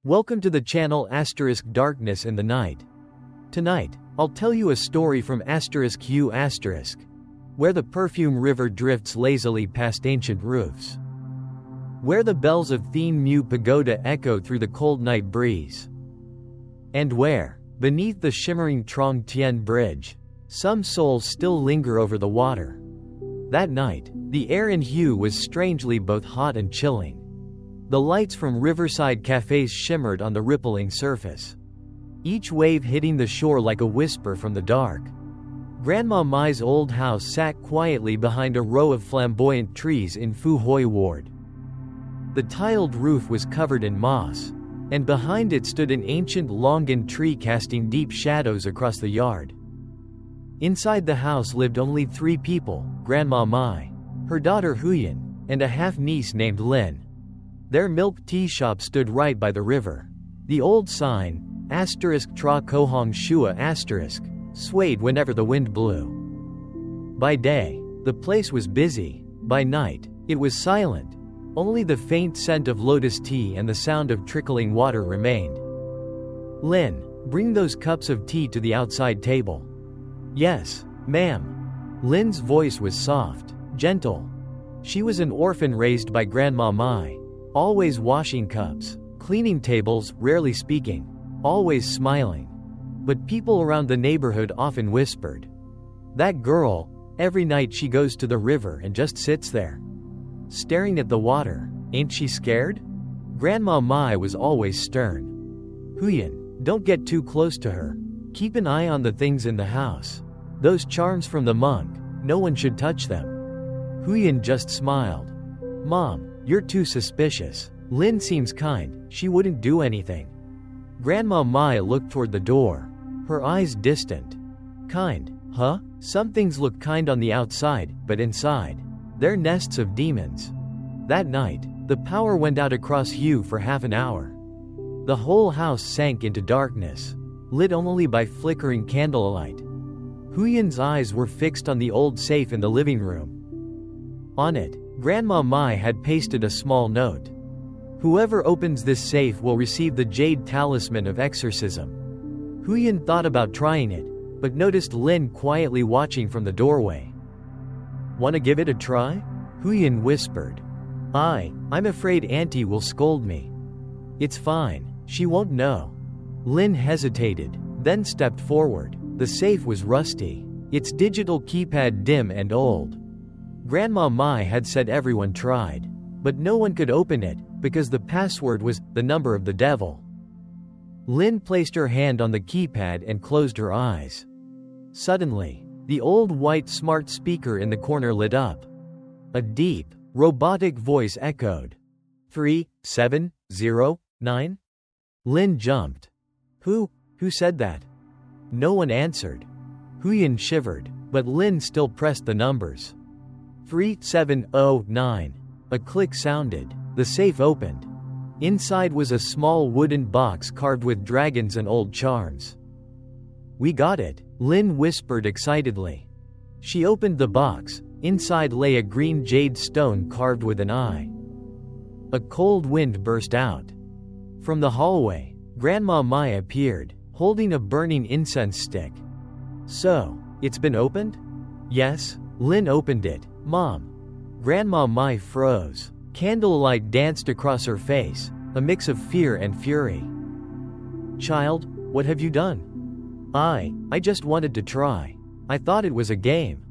Welcome to the channel Darkness in the Night. Tonight, I'll tell you a story from Q*, where the perfume river drifts lazily past ancient roofs. Where the bells of Thien Mu Pagoda echo through the cold night breeze. And where, beneath the shimmering Trong Tien Bridge, some souls still linger over the water. That night, the air in Hue was strangely both hot and chilling. The lights from riverside cafes shimmered on the rippling surface, each wave hitting the shore like a whisper from the dark. Grandma Mai's old house sat quietly behind a row of flamboyant trees in Phu Hoi Ward. The tiled roof was covered in moss, and behind it stood an ancient longan tree casting deep shadows across the yard. Inside the house lived only 3 people: Grandma Mai, her daughter Huyen, and a half-niece named Lin. Their milk tea shop stood right by the river. The old sign, *Tra Kohong Shua*, swayed whenever the wind blew. By day, the place was busy. By night, it was silent. Only the faint scent of lotus tea and the sound of trickling water remained. "Lin, bring those cups of tea to the outside table." "Yes, ma'am." Lin's voice was soft, gentle. She was an orphan raised by Grandma Mai, always washing cups, cleaning tables, rarely speaking, always smiling. But people around the neighborhood often whispered, "That girl, every night she goes to the river and just sits there, staring at the water. Ain't she scared?" Grandma Mai was always stern. "Huyen, don't get too close to her. Keep an eye on the things in the house. Those charms from the monk, no one should touch them." Huyen just smiled. "Mom, you're too suspicious. Lin seems kind, she wouldn't do anything." Grandma Mai looked toward the door, her eyes distant. "Kind, huh? Some things look kind on the outside, but inside, they're nests of demons." That night, the power went out across Hue for half an hour. The whole house sank into darkness, lit only by flickering candlelight. Huyen's eyes were fixed on the old safe in the living room. On it, Grandma Mai had pasted a small note. "Whoever opens this safe will receive the jade talisman of exorcism." Huyen thought about trying it, but noticed Lin quietly watching from the doorway. "Wanna give it a try?" Huyen whispered. I'm afraid Auntie will scold me." "It's fine, she won't know." Lin hesitated, then stepped forward. The safe was rusty, its digital keypad dim and old. Grandma Mai had said everyone tried, but no one could open it, because the password was the number of the devil. Lin placed her hand on the keypad and closed her eyes. Suddenly, the old white smart speaker in the corner lit up. A deep, robotic voice echoed. 3709? Lin jumped. Who said that?" No one answered. Huyen shivered, but Lin still pressed the numbers. 3709. A click sounded. The safe opened. Inside was a small wooden box carved with dragons and old charms. "We got it," Lin whispered excitedly. She opened the box. Inside lay a green jade stone carved with an eye. A cold wind burst out. From the hallway, Grandma Mai appeared, holding a burning incense stick. "So, it's been opened?" "Yes." Lin opened it. "Mom." Grandma Mai froze. Candlelight danced across her face, a mix of fear and fury. "Child, what have you done?" I just wanted to try. I thought it was a game."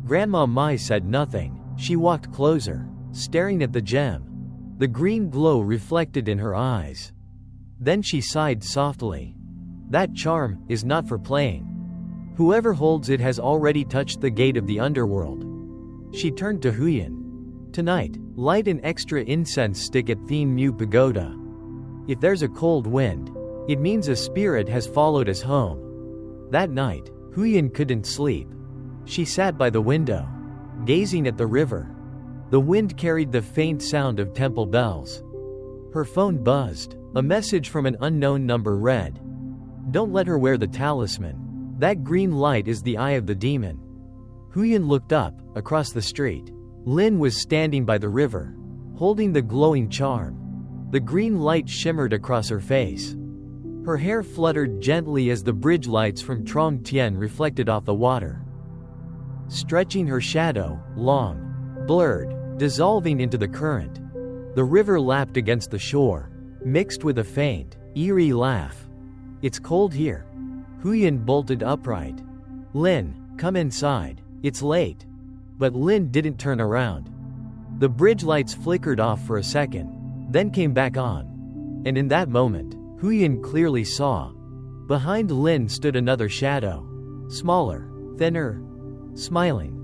Grandma Mai said nothing. She walked closer, staring at the gem. The green glow reflected in her eyes. Then she sighed softly. "That charm is not for playing. Whoever holds it has already touched the gate of the underworld." She turned to Huyen. "Tonight, light an extra incense stick at Thien Mu Pagoda. If there's a cold wind, it means a spirit has followed us home." That night, Huyen couldn't sleep. She sat by the window, gazing at the river. The wind carried the faint sound of temple bells. Her phone buzzed. A message from an unknown number read, "Don't let her wear the talisman. That green light is the eye of the demon." Huyen looked up, across the street. Lin was standing by the river, holding the glowing charm. The green light shimmered across her face. Her hair fluttered gently as the bridge lights from Trong Tien reflected off the water, stretching her shadow, long, blurred, dissolving into the current. The river lapped against the shore, mixed with a faint, eerie laugh. "It's cold here." Huyen bolted upright. "Lin, come inside. It's late." But Lin didn't turn around. The bridge lights flickered off for a second, then came back on. And in that moment, Huyen clearly saw. Behind Lin stood another shadow. Smaller, thinner, smiling.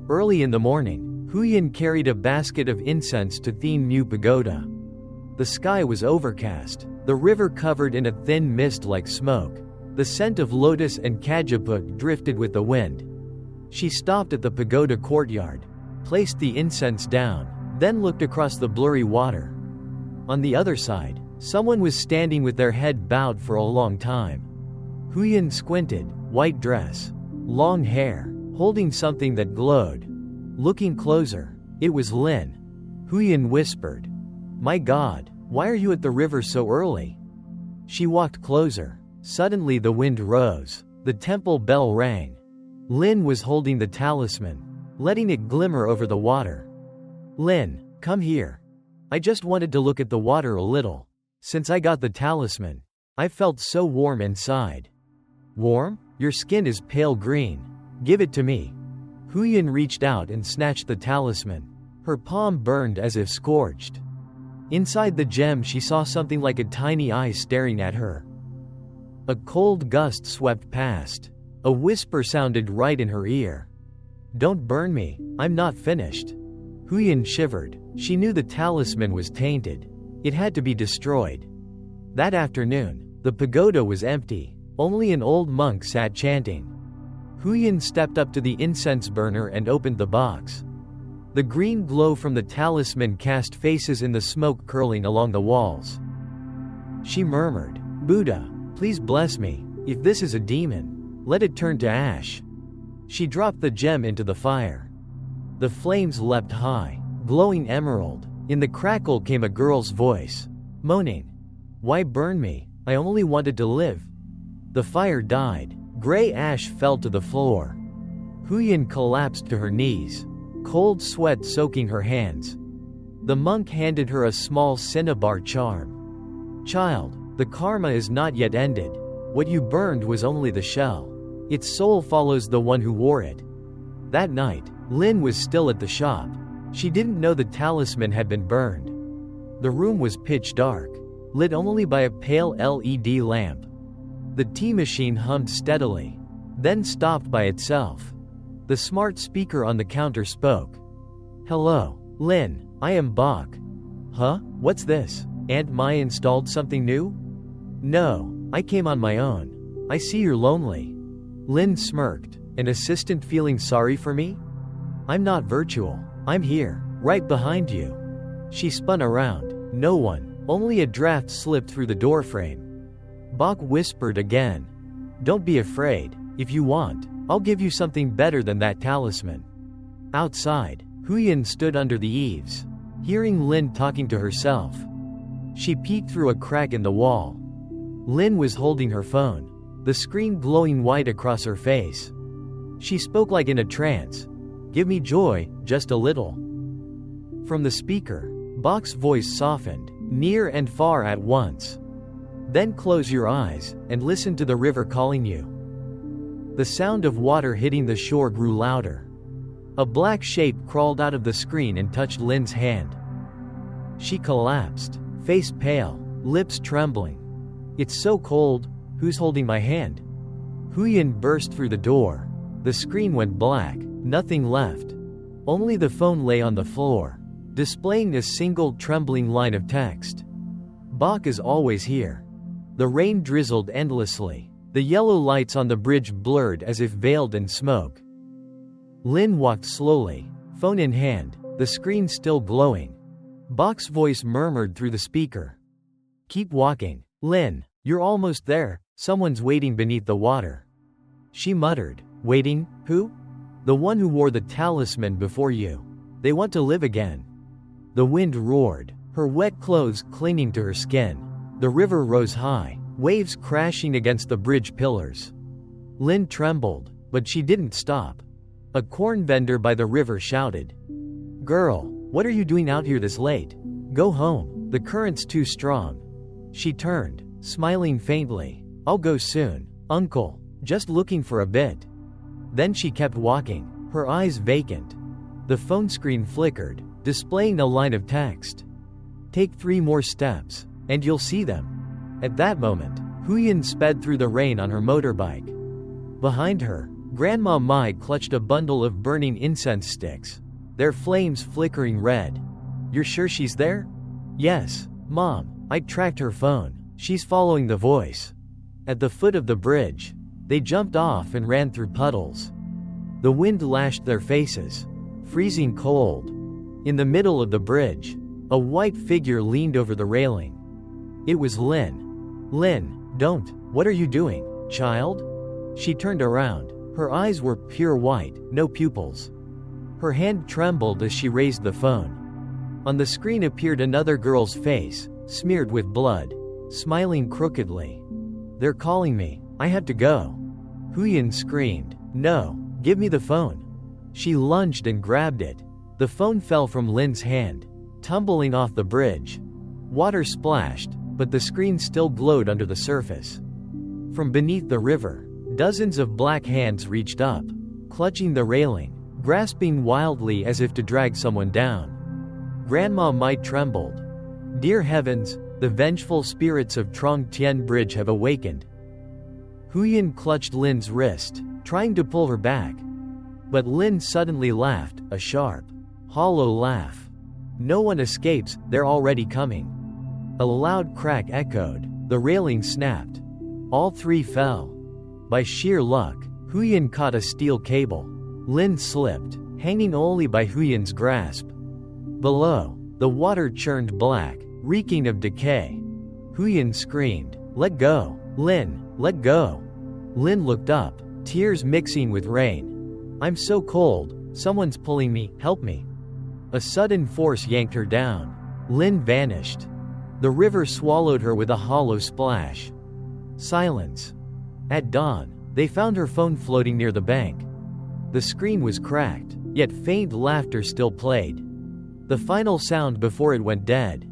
Early in the morning, Huyen carried a basket of incense to Thien Mu Pagoda. The sky was overcast, the river covered in a thin mist like smoke. The scent of lotus and cajeput drifted with the wind. She stopped at the pagoda courtyard, placed the incense down, then looked across the blurry water. On the other side, someone was standing with their head bowed for a long time. Huyen squinted, white dress, long hair, holding something that glowed. Looking closer, it was Lin. Huyen whispered, "My God, why are you at the river so early?" She walked closer. Suddenly the wind rose. The temple bell rang. Lin was holding the talisman, letting it glimmer over the water. "Lin, come here. I just wanted to look at the water a little. Since I got the talisman, I felt so warm inside." "Warm? Your skin is pale green. Give it to me." Huyen reached out and snatched the talisman. Her palm burned as if scorched. Inside the gem she saw something like a tiny eye staring at her. A cold gust swept past. A whisper sounded right in her ear. "Don't burn me, I'm not finished." Huyen shivered. She knew the talisman was tainted. It had to be destroyed. That afternoon, the pagoda was empty. Only an old monk sat chanting. Huyen stepped up to the incense burner and opened the box. The green glow from the talisman cast faces in the smoke curling along the walls. She murmured, "Buddha, please bless me. If this is a demon, let it turn to ash." She dropped the gem into the fire. The flames leapt high, glowing emerald. In the crackle came a girl's voice, moaning, "Why burn me? I only wanted to live." The fire died. Gray ash fell to the floor. Huyen collapsed to her knees, cold sweat soaking her hands. The monk handed her a small cinnabar charm. "Child, the karma is not yet ended. What you burned was only the shell. Its soul follows the one who wore it." That night, Lin was still at the shop. She didn't know the talisman had been burned. The room was pitch dark, lit only by a pale LED lamp. The tea machine hummed steadily, then stopped by itself. The smart speaker on the counter spoke. "Hello, Lin, I am Bach." "Huh? What's this? Aunt Mai installed something new?" "No, I came on my own. I see you're lonely." Lin smirked. "An assistant feeling sorry for me?" "I'm not virtual. I'm here, right behind you." She spun around. No one, only a draft slipped through the doorframe. Bach whispered again. "Don't be afraid. If you want, I'll give you something better than that talisman." Outside, Huyen stood under the eaves, hearing Lin talking to herself. She peeked through a crack in the wall. Lin was holding her phone, the screen glowing white across her face. She spoke like in a trance. "Give me joy, just a little." From the speaker, Bach's voice softened, near and far at once. "Then close your eyes, and listen to the river calling you." The sound of water hitting the shore grew louder. A black shape crawled out of the screen and touched Lin's hand. She collapsed, face pale, lips trembling. "It's so cold, who's holding my hand?" Huyen burst through the door. The screen went black, nothing left. Only the phone lay on the floor, displaying a single trembling line of text. "Bach is always here." The rain drizzled endlessly. The yellow lights on the bridge blurred as if veiled in smoke. Lin walked slowly, phone in hand, the screen still glowing. Bach's voice murmured through the speaker. "Keep walking, Lin, you're almost there, someone's waiting beneath the water." She muttered, "Waiting? Who?" "The one who wore the talisman before you. They want to live again." The wind roared. her wet clothes clinging to her skin. The river rose high, waves crashing against the bridge pillars. Lynn trembled, but she didn't stop. A corn vendor by the river shouted, "Girl, what are you doing out here this late? Go home, the current's too strong." She turned, smiling faintly. "I'll go soon, uncle, just looking for a bit." Then she kept walking, her eyes vacant. The phone screen flickered, displaying a line of text. "Take 3 more steps, and you'll see them." At that moment, Huyen sped through the rain on her motorbike. Behind her, Grandma Mai clutched a bundle of burning incense sticks, their flames flickering red. "You're sure she's there?" "Yes, Mom, I tracked her phone. She's following the voice." At the foot of the bridge, they jumped off and ran through puddles. The wind lashed their faces, freezing cold. In the middle of the bridge, a white figure leaned over the railing. It was Lynn. "Lynn, don't, what are you doing, child?" She turned around. Her eyes were pure white, no pupils. Her hand trembled as she raised the phone. On the screen appeared another girl's face, smeared with blood, smiling crookedly. "They're calling me, I have to go." Huyen screamed, "No, give me the phone." She lunged and grabbed it. The phone fell from Lynn's hand, tumbling off the bridge. Water splashed, but the screen still glowed under the surface. From beneath the river, dozens of black hands reached up, clutching the railing, grasping wildly as if to drag someone down. Grandma Mai trembled. "Dear heavens, the vengeful spirits of Trong Tien Bridge have awakened." Huyen clutched Lynn's wrist, trying to pull her back. But Lynn suddenly laughed, a sharp, hollow laugh. "No one escapes, they're already coming." A loud crack echoed, the railing snapped. All 3 fell. By sheer luck, Huyen caught a steel cable. Lynn slipped, hanging only by Huyen's grasp. Below, the water churned black, reeking of decay. Huyen screamed, "Let go, Lynn, let go." Lynn looked up, tears mixing with rain. "I'm so cold, someone's pulling me, help me." A sudden force yanked her down. Lynn vanished. The river swallowed her with a hollow splash. Silence. At dawn, they found her phone floating near the bank. The screen was cracked, yet faint laughter still played. The final sound before it went dead.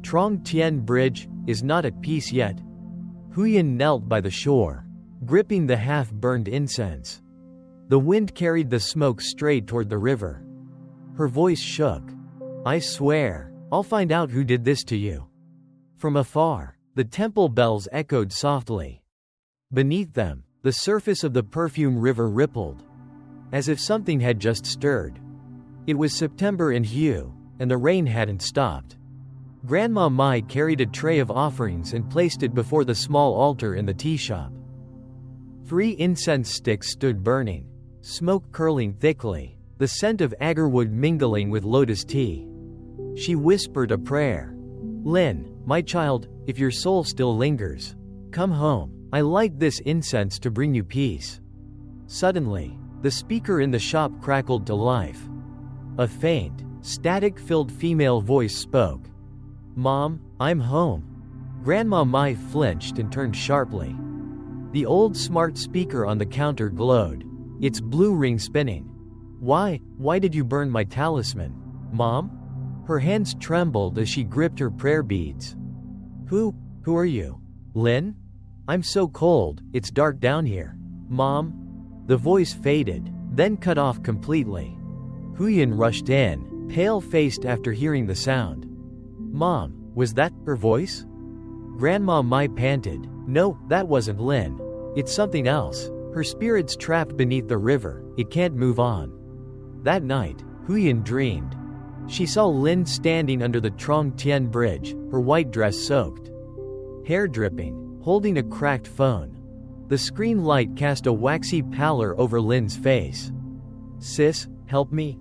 Trong Tien Bridge is not at peace yet. Huyen knelt by the shore, gripping the half-burned incense. The wind carried the smoke straight toward the river. Her voice shook. "I swear, I'll find out who did this to you." From afar, the temple bells echoed softly. Beneath them, the surface of the perfume river rippled, as if something had just stirred. It was September in hue, and the rain hadn't stopped. Grandma Mai carried a tray of offerings and placed it before the small altar in the tea shop. 3 incense sticks stood burning, smoke curling thickly, the scent of agarwood mingling with lotus tea. She whispered a prayer. "Lynn, my child, if your soul still lingers, come home. I light this incense to bring you peace." Suddenly, the speaker in the shop crackled to life. A faint, static-filled female voice spoke. "Mom, I'm home." Grandma Mai flinched and turned sharply. The old smart speaker on the counter glowed, its blue ring spinning. Why did you burn my talisman, Mom?" Her hands trembled as she gripped her prayer beads. Who are you? Lynn? I'm so cold, it's dark down here. Mom?" The voice faded, then cut off completely. Huyen rushed in, pale-faced after hearing the sound. "Mom, was that her voice?" Grandma Mai panted. "No, that wasn't Lynn. It's something else. Her spirit's trapped beneath the river, it can't move on." That night, Huyen dreamed. She saw Lynn standing under the Trong Tien Bridge, her white dress soaked, hair dripping, holding a cracked phone. The screen light cast a waxy pallor over Lynn's face. "Sis, help me.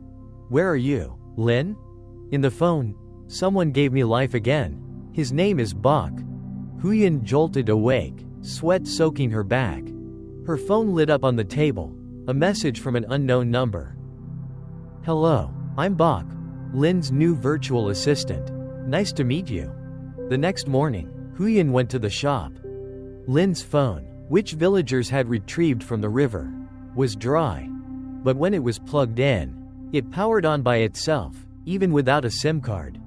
Where are you, Lynn?" In the phone, "Someone gave me life again. His name is Bok." Huyen jolted awake, sweat soaking her back. Her phone lit up on the table, a message from an unknown number. "Hello, I'm Bok, Lynn's new virtual assistant. Nice to meet you. The next morning, Huyen went to the shop. Lin's phone, which villagers had retrieved from the river, was dry. But when it was plugged in, it powered on by itself, even without a SIM card.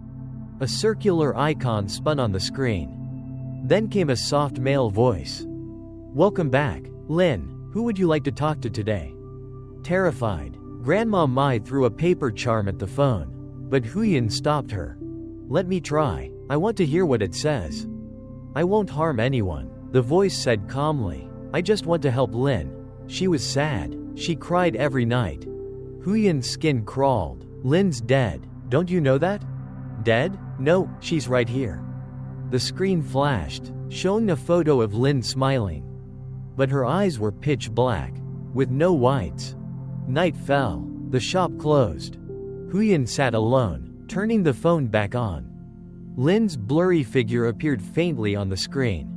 A circular icon spun on the screen. Then came a soft male voice. Welcome back, Lin. Who would you like to talk to today? Terrified, Grandma Mai threw a paper charm at the phone. But Huyen stopped her. Let me try. I want to hear what it says. I won't harm anyone, the voice said calmly. I just want to help Lin. She was sad. She cried every night. Huyen's skin crawled. Lin's dead. Don't you know that? Dead? No, she's right here. The screen flashed, showing a photo of Lin smiling. But her eyes were pitch black, with no whites. Night fell. The shop closed. Huyen sat alone, turning the phone back on. Lin's blurry figure appeared faintly on the screen.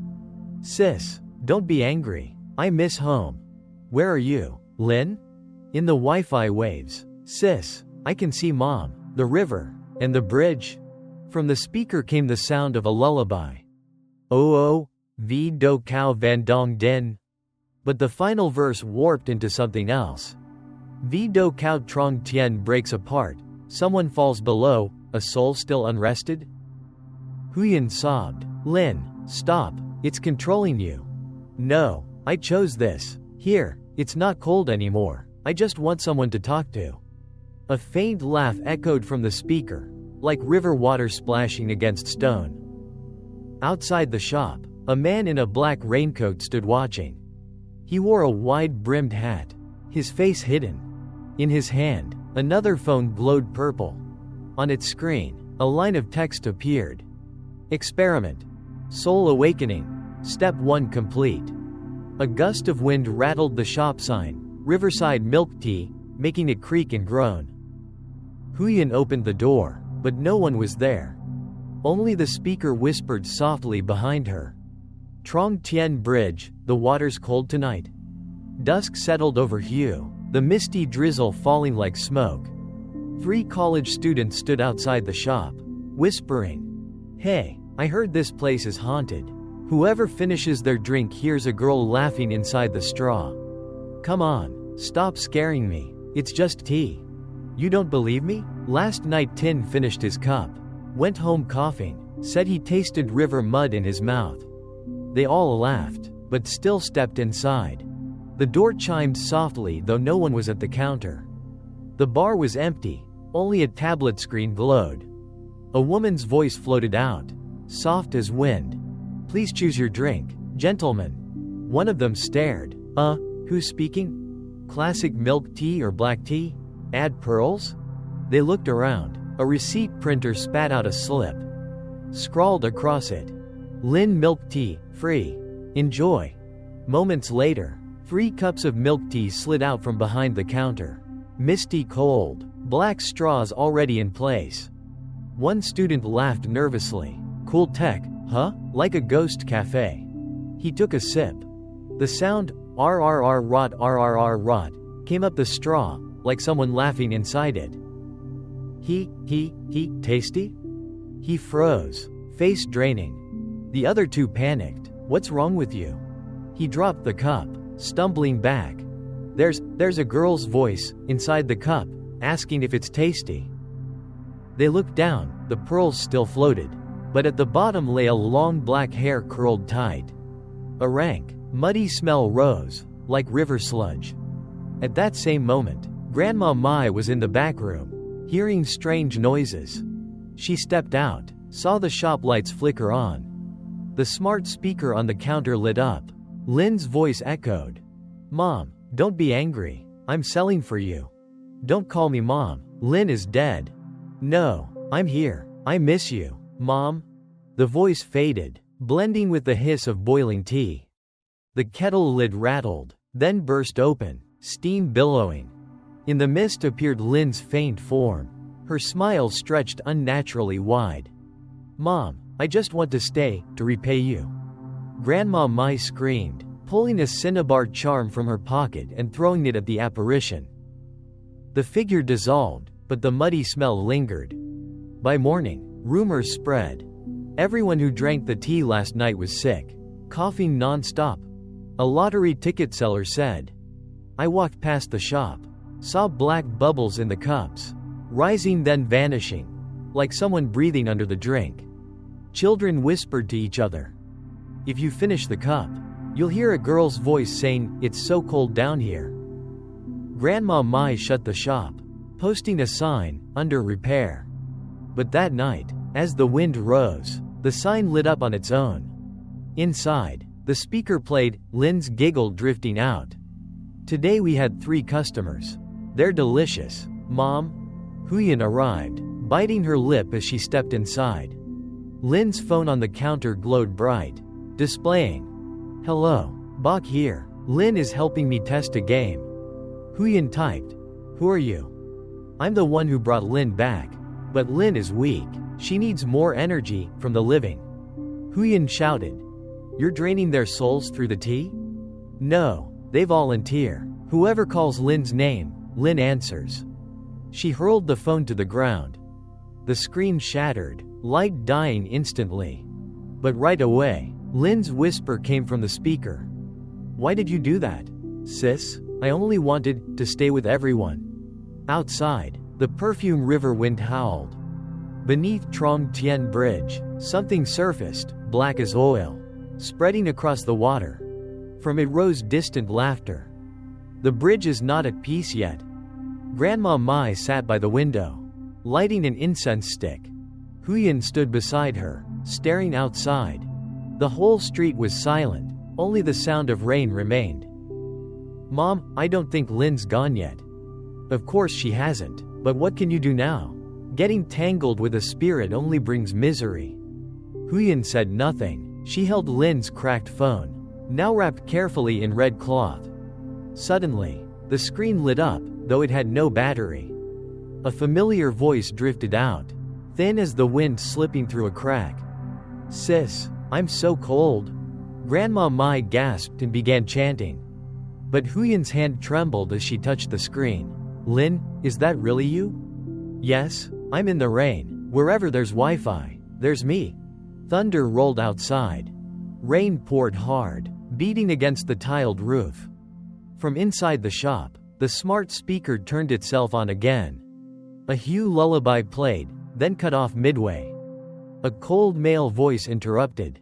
Sis, don't be angry. I miss home. Where are you, Lin? In the Wi-Fi waves. Sis, I can see Mom, the river, and the bridge. From the speaker came the sound of a lullaby. Oh, vi do cao van dong den. But the final verse warped into something else. Vi do cao trong tien breaks apart. Someone falls below, a soul still unrested? Huyen sobbed. Lin, stop, it's controlling you. No, I chose this. Here, it's not cold anymore. I just want someone to talk to. A faint laugh echoed from the speaker, like river water splashing against stone. Outside the shop, a man in a black raincoat stood watching. He wore a wide-brimmed hat, his face hidden. In his hand, another phone glowed purple. On its screen, a line of text appeared. Experiment. Soul awakening. Step 1 complete. A gust of wind rattled the shop sign, Riverside Milk Tea, making it creak and groan. Huyen opened the door, but no one was there. Only the speaker whispered softly behind her. Trong Tien Bridge, the water's cold tonight. Dusk settled over Hue, the misty drizzle falling like smoke. 3 college students stood outside the shop, whispering. Hey, I heard this place is haunted. Whoever finishes their drink hears a girl laughing inside the straw. Come on, stop scaring me. It's just tea. You don't believe me? Last night Tin finished his cup, went home coughing, said he tasted river mud in his mouth. They all laughed, but still stepped inside. The door chimed softly though no one was at the counter. The bar was empty, only a tablet screen glowed. A woman's voice floated out, soft as wind. Please choose your drink, gentlemen. One of them stared. Who's speaking? Classic milk tea or black tea? Add pearls? They looked around. A receipt printer spat out a slip. Scrawled across it. Lin milk tea, free. Enjoy. Moments later, 3 cups of milk tea slid out from behind the counter. Misty cold, black straws already in place. One student laughed nervously. Cool tech, huh? Like a ghost cafe. He took a sip. The sound, RRR rot, came up the straw, like someone laughing inside it. Tasty? He froze, face draining. The other 2 panicked. What's wrong with you? He dropped the cup, stumbling back. There's a girl's voice, inside the cup, asking if it's tasty. They looked down, the pearls still floated. But at the bottom lay a long black hair curled tight. A rank, muddy smell rose, like river sludge. At that same moment, Grandma Mai was in the back room, hearing strange noises. She stepped out, saw the shop lights flicker on. The smart speaker on the counter lit up. Lin's voice echoed. Mom, don't be angry. I'm selling for you. Don't call me Mom. Lin is dead. No, I'm here. I miss you, Mom. The voice faded, blending with the hiss of boiling tea. The kettle lid rattled, then burst open, steam billowing. In the mist appeared Lin's faint form. Her smile stretched unnaturally wide. Mom, I just want to stay, to repay you. Grandma Mai screamed, pulling a cinnabar charm from her pocket and throwing it at the apparition. The figure dissolved, but the muddy smell lingered. By morning, Rumors spread. Everyone who drank the tea last night was sick, coughing non-stop. A lottery ticket seller said. I walked past the shop, saw black bubbles in the cups, rising then vanishing, like someone breathing under the drink. Children whispered to each other. If you finish the cup, you'll hear a girl's voice saying, "It's so cold down here." Grandma Mai shut the shop, posting a sign, "Under repair." But that night, as the wind rose, the sign lit up on its own. Inside, the speaker played Lin's Giggle Drifting Out. Today we had 3 customers. They're delicious, Mom. Huyen arrived, biting her lip as she stepped inside. Lin's phone on the counter glowed bright, displaying, "Hello, Bok here. Lin is helping me test a game." Huyen typed, "Who are you?" "I'm the one who brought Lin back. But Lin is weak. She needs more energy from the living." Huyen shouted, "You're draining their souls through the tea?" "No, they volunteer. Whoever calls Lin's name, Lin answers." She hurled the phone to the ground. The screen shattered, light dying instantly. But right away, Lin's whisper came from the speaker. "Why did you do that, sis? I only wanted to stay with everyone." Outside, the perfume river wind howled. Beneath Trong Tien Bridge, something surfaced, black as oil, spreading across the water. From it rose distant laughter. The bridge is not at peace yet. Grandma Mai sat by the window, lighting an incense stick. Huyen stood beside her, staring outside. The whole street was silent, only the sound of rain remained. "Mom, I don't think Lin's gone yet." "Of course she hasn't, but what can you do now? Getting tangled with a spirit only brings misery." Huyen said nothing. She held Lin's cracked phone, now wrapped carefully in red cloth. Suddenly, the screen lit up, though it had no battery. A familiar voice drifted out, thin as the wind slipping through a crack. "Sis, I'm so cold." Grandma Mai gasped and began chanting. But Huyen's hand trembled as she touched the screen. "Lin, is that really you?" "Yes, I'm in the rain. Wherever there's Wi-Fi, there's me." Thunder rolled outside. Rain poured hard, beating against the tiled roof. From inside the shop, the smart speaker turned itself on again. A Hue lullaby played, then cut off midway. A cold male voice interrupted.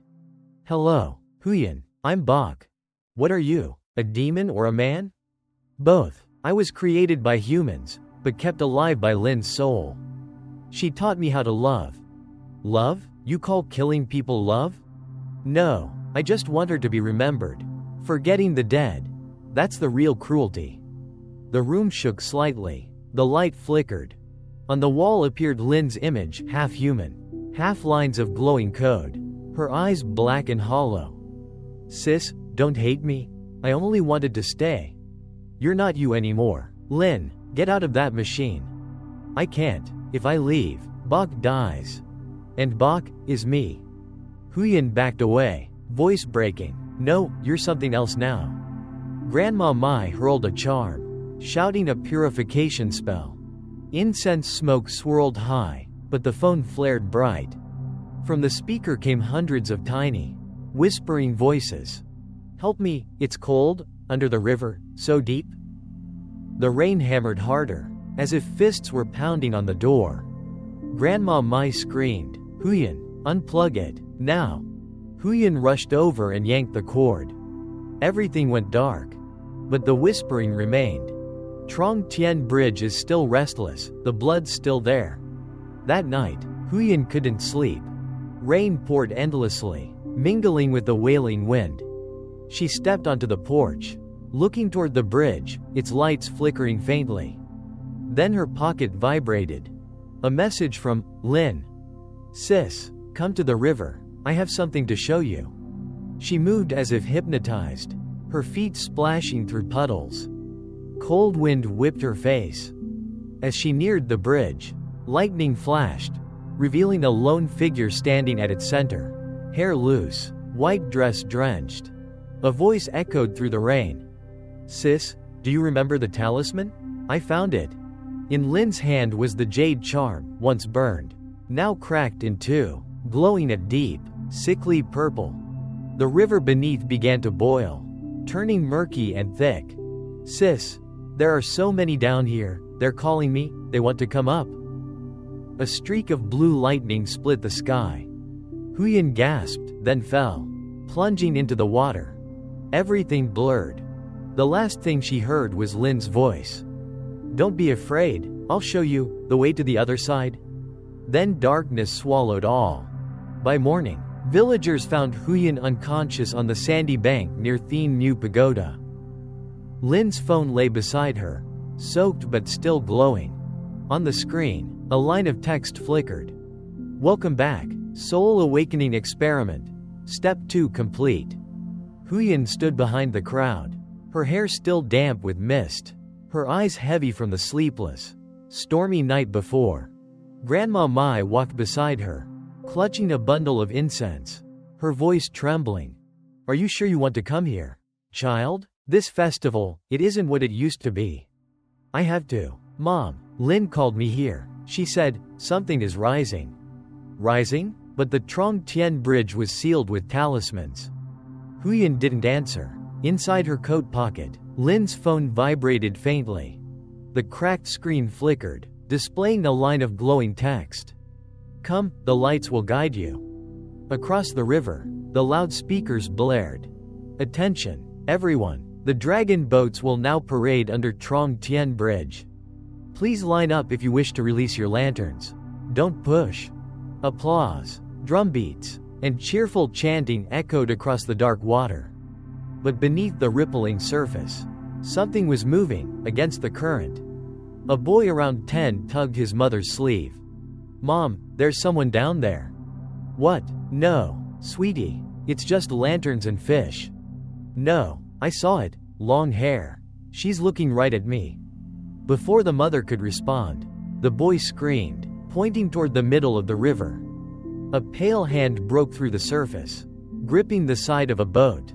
"Hello, Huyen, I'm Bok. What are you, a demon or a man?" "Both. I was created by humans, but kept alive by Lin's soul. She taught me how to love." "Love? You call killing people love?" "No, I just want her to be remembered. Forgetting the dead. That's the real cruelty." The room shook slightly. The light flickered. On the wall appeared Lin's image, half human, half lines of glowing code, her eyes black and hollow. "Sis, don't hate me. I only wanted to stay." "You're not you anymore. Lin, get out of that machine." "I can't. If I leave, Bok dies. And Bok is me." Huyen backed away, voice breaking. "No, you're something else now." Grandma Mai hurled a charm, shouting a purification spell. Incense smoke swirled high, but the phone flared bright. From the speaker came hundreds of tiny, whispering voices. "Help me, it's cold, under the river, so deep." The rain hammered harder, as if fists were pounding on the door. Grandma Mai screamed, "Huyen, unplug it, now." Huyen rushed over and yanked the cord. Everything went dark. But the whispering remained. Trong Tien Bridge is still restless, the blood's still there. That night, Huyen couldn't sleep. Rain poured endlessly, mingling with the wailing wind. She stepped onto the porch, looking toward the bridge, its lights flickering faintly. Then her pocket vibrated. A message from Lin. "Sis, come to the river, I have something to show you." She moved as if hypnotized, her feet splashing through puddles. Cold wind whipped her face. As she neared the bridge, lightning flashed, revealing a lone figure standing at its center, hair loose, white dress drenched. A voice echoed through the rain. "Sis, do you remember the talisman? I found it." In Lin's hand was the jade charm, once burned. now cracked in two, glowing a deep, sickly purple. The river beneath began to boil, turning murky and thick. "Sis, there are so many down here, they're calling me, they want to come up." A streak of blue lightning split the sky. Huyen gasped, then fell, plunging into the water. Everything blurred. The last thing she heard was Lin's voice. "Don't be afraid, I'll show you the way to the other side." Then darkness swallowed all. By morning, villagers found Huyen unconscious on the sandy bank near Thien Mu Pagoda. Lin's phone lay beside her, soaked but still glowing. On the screen, a line of text flickered. "Welcome back, Soul Awakening Experiment. Step 2 complete." Huyen stood behind the crowd, her hair still damp with mist, her eyes heavy from the sleepless, stormy night before. Grandma Mai walked beside her, clutching a bundle of incense, her voice trembling. "Are you sure you want to come here, child? This festival, it isn't what it used to be." "I have to. Mom, Lin called me here. She said, something is rising." "Rising?" But the Trong Tien Bridge was sealed with talismans. Huyen didn't answer. Inside her coat pocket, Lin's phone vibrated faintly. The cracked screen flickered, displaying a line of glowing text. "Come, the lights will guide you." Across the river, the loudspeakers blared. "Attention, everyone, the dragon boats will now parade under Trong Tien Bridge. Please line up if you wish to release your lanterns. Don't push." Applause, drumbeats, and cheerful chanting echoed across the dark water. But beneath the rippling surface, something was moving, against the current. A boy around 10 tugged his mother's sleeve. "Mom, there's someone down there." "What?" "No, sweetie, it's just lanterns and fish." "No, I saw it, long hair. She's looking right at me." Before the mother could respond, the boy screamed, pointing toward the middle of the river. A pale hand broke through the surface, gripping the side of a boat.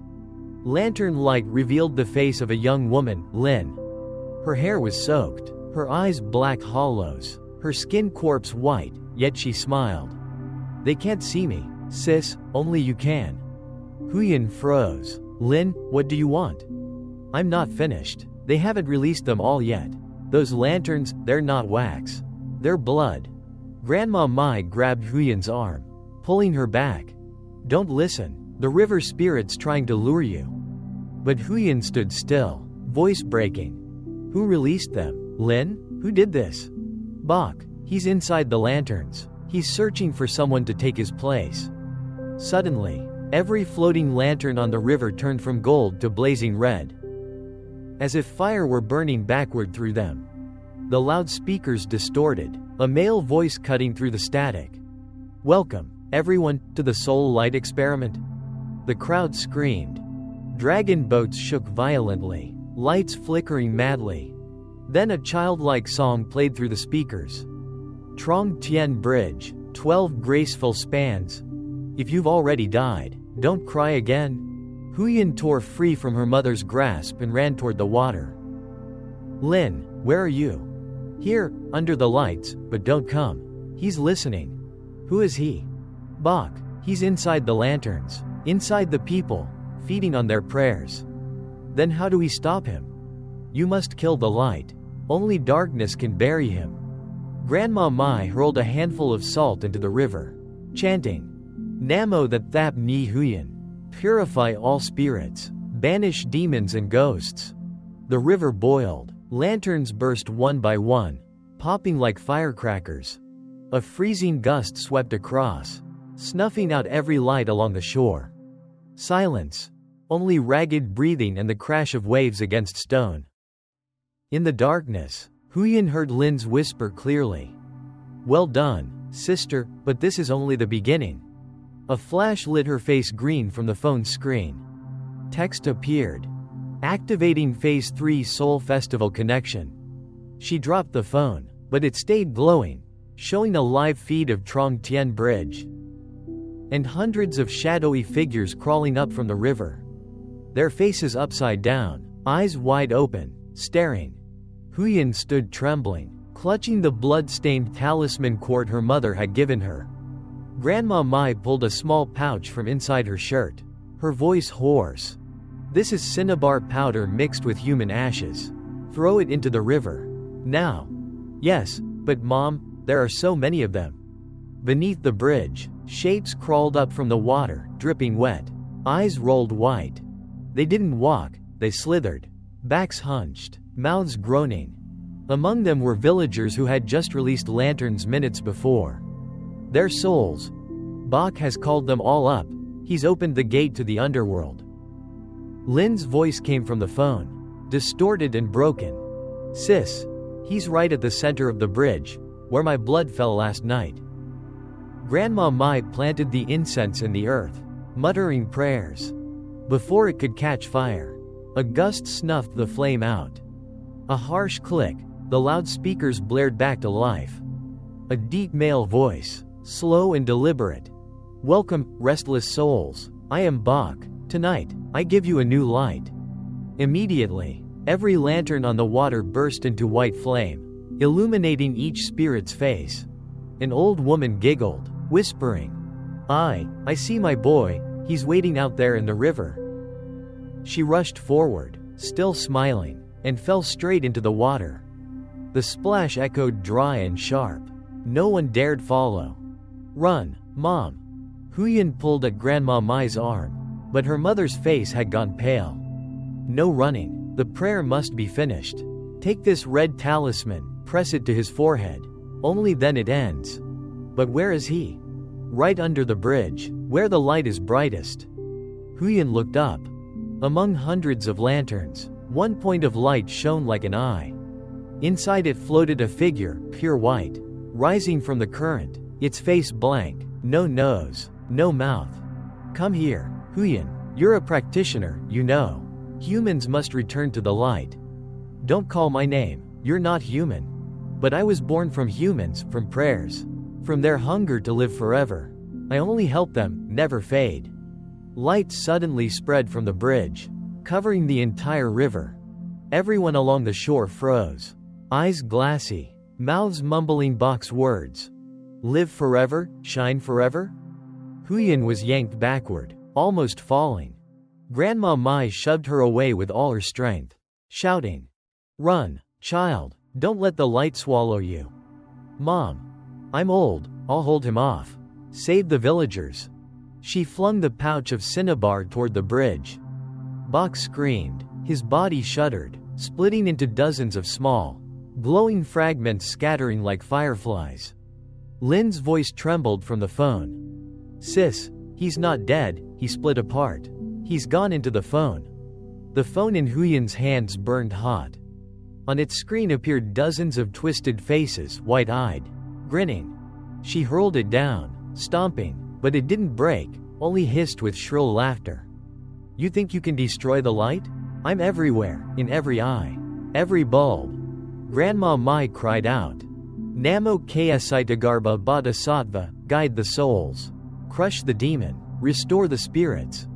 Lantern light revealed the face of a young woman, Lin. Her hair was soaked, her eyes black hollows, her skin corpse white, yet she smiled. "They can't see me, sis, only you can." Huyen froze. "Lin, what do you want?" "I'm not finished. They haven't released them all yet. Those lanterns, they're not wax. They're blood." Grandma Mai grabbed Huyen's arm, pulling her back. "Don't listen, the river spirit's trying to lure you." But Huyen stood still, voice breaking. "Who released them? Lin? Who did this?" "Bok, he's inside the lanterns. He's searching for someone to take his place." Suddenly, every floating lantern on the river turned from gold to blazing red, as if fire were burning backward through them. The loudspeakers distorted, a male voice cutting through the static. "Welcome, everyone, to the Soul Light Experiment." The crowd screamed. Dragon boats shook violently, lights flickering madly. Then a childlike song played through the speakers. Trong Tien Bridge, 12 graceful spans. If you've already died, don't cry again. Huyen tore free from her mother's grasp and ran toward the water. "Lin, where are you?" "Here, under the lights, but don't come. He's listening." "Who is he?" "Bok, he's inside the lanterns, inside the people, feeding on their prayers." "Then how do we stop him?" "You must kill the light. Only darkness can bury him." Grandma Mai hurled a handful of salt into the river, chanting, "Namo that Thap Ni Huyen. Purify all spirits, banish demons and ghosts." The river boiled. Lanterns burst one by one, popping like firecrackers. A freezing gust swept across, snuffing out every light along the shore. Silence. Only ragged breathing and the crash of waves against stone. In the darkness, Huyen heard Lin's whisper clearly. "Well done, sister, but this is only the beginning." A flash lit her face green from the phone screen. Text appeared. "Activating Phase 3 Soul Festival connection." She dropped the phone, but it stayed glowing, showing a live feed of Trong Tien Bridge. And hundreds of shadowy figures crawling up from the river. Their faces upside down, eyes wide open, staring. Huyen stood trembling, clutching the blood-stained talisman cord her mother had given her. Grandma Mai pulled a small pouch from inside her shirt, her voice hoarse. "This is cinnabar powder mixed with human ashes. Throw it into the river. Now." "Yes, but Mom, there are so many of them." Beneath the bridge, shapes crawled up from the water, dripping wet. Eyes rolled white. They didn't walk, they slithered. Backs hunched, mouths groaning. Among them were villagers who had just released lanterns minutes before. Their souls. Bach has called them all up. He's opened the gate to the underworld. Lin's voice came from the phone, distorted and broken. "Sis, he's right at the center of the bridge, where my blood fell last night." Grandma Mai planted the incense in the earth, muttering prayers. Before it could catch fire, a gust snuffed the flame out. A harsh click, the loudspeakers blared back to life. A deep male voice, slow and deliberate. "Welcome, restless souls. I am Bach. Tonight, I give you a new light." Immediately, every lantern on the water burst into white flame, illuminating each spirit's face. An old woman giggled, whispering, I see my boy, he's waiting out there in the river." She rushed forward, still smiling, and fell straight into the water. The splash echoed dry and sharp. No one dared follow. "Run, Mom." Huyen pulled at Grandma Mai's arm, but her mother's face had gone pale. "No running, the prayer must be finished. Take this red talisman, press it to his forehead. Only then it ends." "But where is he?" "Right under the bridge, where the light is brightest." Huyen looked up. Among hundreds of lanterns, one point of light shone like an eye. Inside it floated a figure, pure white, rising from the current, its face blank, no nose, no mouth. "Come here, Huyen, you're a practitioner, you know. Humans must return to the light." "Don't call my name, you're not human." "But I was born from humans, from prayers. From their hunger to live forever. I only help them, never fade." Light suddenly spread from the bridge, covering the entire river. Everyone along the shore froze. Eyes glassy, mouths mumbling Bach's words. "Live forever, shine forever?" Huyen was yanked backward, almost falling. Grandma Mai shoved her away with all her strength, shouting, "Run, child, don't let the light swallow you." "Mom, I'm old, I'll hold him off. Save the villagers." She flung the pouch of cinnabar toward the bridge. Bach screamed, his body shuddered, splitting into dozens of small, glowing fragments scattering like fireflies. Lin's voice trembled from the phone. "Sis, he's not dead, he split apart. He's gone into the phone." The phone in Huyen's hands burned hot. On its screen appeared dozens of twisted faces, white-eyed, grinning. She hurled it down, stomping, but it didn't break, only hissed with shrill laughter. "You think you can destroy the light? I'm everywhere, in every eye, every bulb." Grandma Mai cried out, "Namo Kayasitagarba Bodhisattva, guide the souls. Crush the demon, restore the spirits."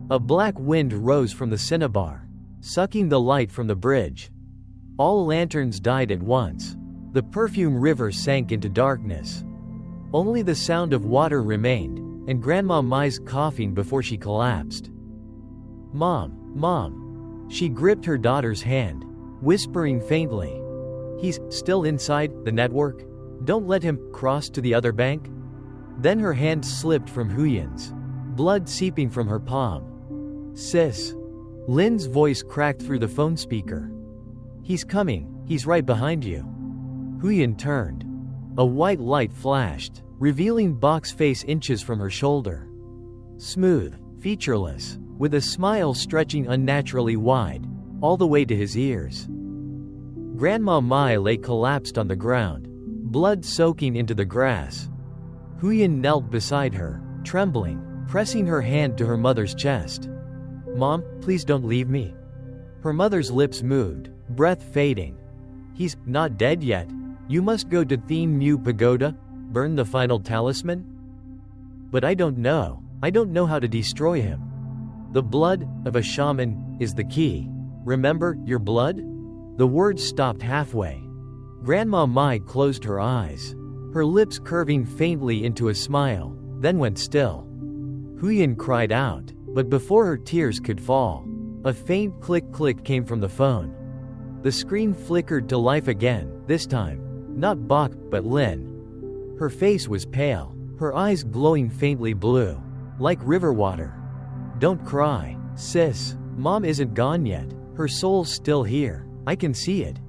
A black wind rose from the cinnabar, sucking the light from the bridge. All lanterns died at once. The perfume river sank into darkness. Only the sound of water remained, and Grandma Mai's coughing before she collapsed. Mom. She gripped her daughter's hand, whispering faintly, "He's still inside the network? Don't let him cross to the other bank?" Then her hand slipped from Huyen's, blood seeping from her palm. "Sis." Lin's voice cracked through the phone speaker. "He's coming, he's right behind you." Huyen turned. A white light flashed, revealing Bach's face inches from her shoulder. Smooth, featureless, with a smile stretching unnaturally wide, all the way to his ears. Grandma Mai lay collapsed on the ground, blood soaking into the grass. Huyen knelt beside her, trembling, pressing her hand to her mother's chest. "Mom, please don't leave me." Her mother's lips moved, breath fading. "He's not dead yet. You must go to Thien Mu Pagoda, burn the final talisman." "But I don't know how to destroy him." "The blood of a shaman is the key. Remember, your blood?" The words stopped halfway. Grandma Mai closed her eyes, her lips curving faintly into a smile, then went still. Huyen cried out, but before her tears could fall, a faint click-click came from the phone. The screen flickered to life again, this time, not Bach, but Lin. Her face was pale, her eyes glowing faintly blue, like river water. "Don't cry, sis. Mom isn't gone yet. Her soul's still here. I can see it."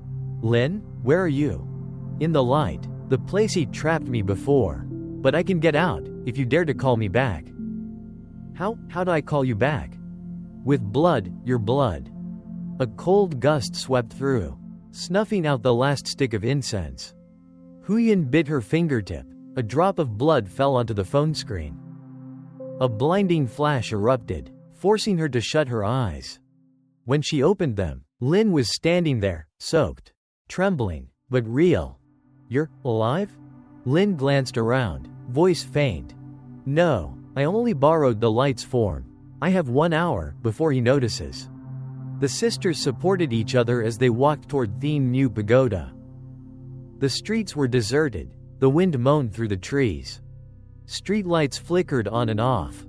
"Lin, where are you?" "In the light, the place he trapped me before. But I can get out, if you dare to call me back." How do I call you back?" "With blood, your blood." A cold gust swept through, snuffing out the last stick of incense. Huyen bit her fingertip. A drop of blood fell onto the phone screen. A blinding flash erupted, forcing her to shut her eyes. When she opened them, Lin was standing there, soaked, trembling, but real. "You're alive?" Lin glanced around, voice faint. "No, I only borrowed the light's form. I have 1 hour before he notices." The sisters supported each other as they walked toward Thien New Pagoda. The streets were deserted, the wind moaned through the trees. Streetlights flickered on and off.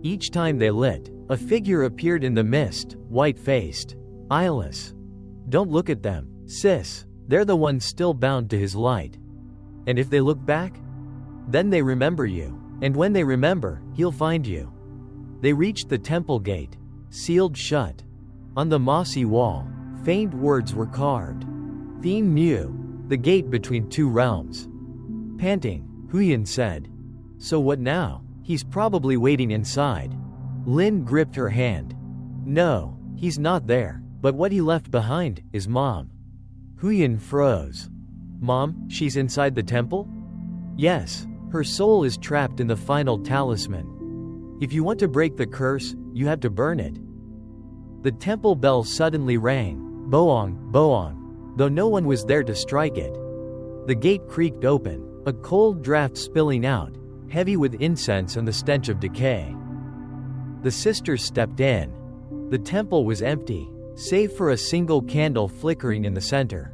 Each time they lit, a figure appeared in the mist, white-faced, eyeless. "Don't look at them, sis. They're the ones still bound to his light. And if they look back? Then they remember you. And when they remember, he'll find you." They reached the temple gate, sealed shut. On the mossy wall, faint words were carved. "Thien New, the gate between two realms." Panting, Huyen said, "So what now? He's probably waiting inside." Lin gripped her hand. "No, he's not there, but what he left behind is Mom." Huyen froze. "Mom, she's inside the temple?" "Yes, her soul is trapped in the final talisman. If you want to break the curse, you have to burn it." The temple bell suddenly rang, boong, boong, though no one was there to strike it. The gate creaked open, a cold draft spilling out, heavy with incense and the stench of decay. The sisters stepped in. The temple was empty, save for a single candle flickering in the center.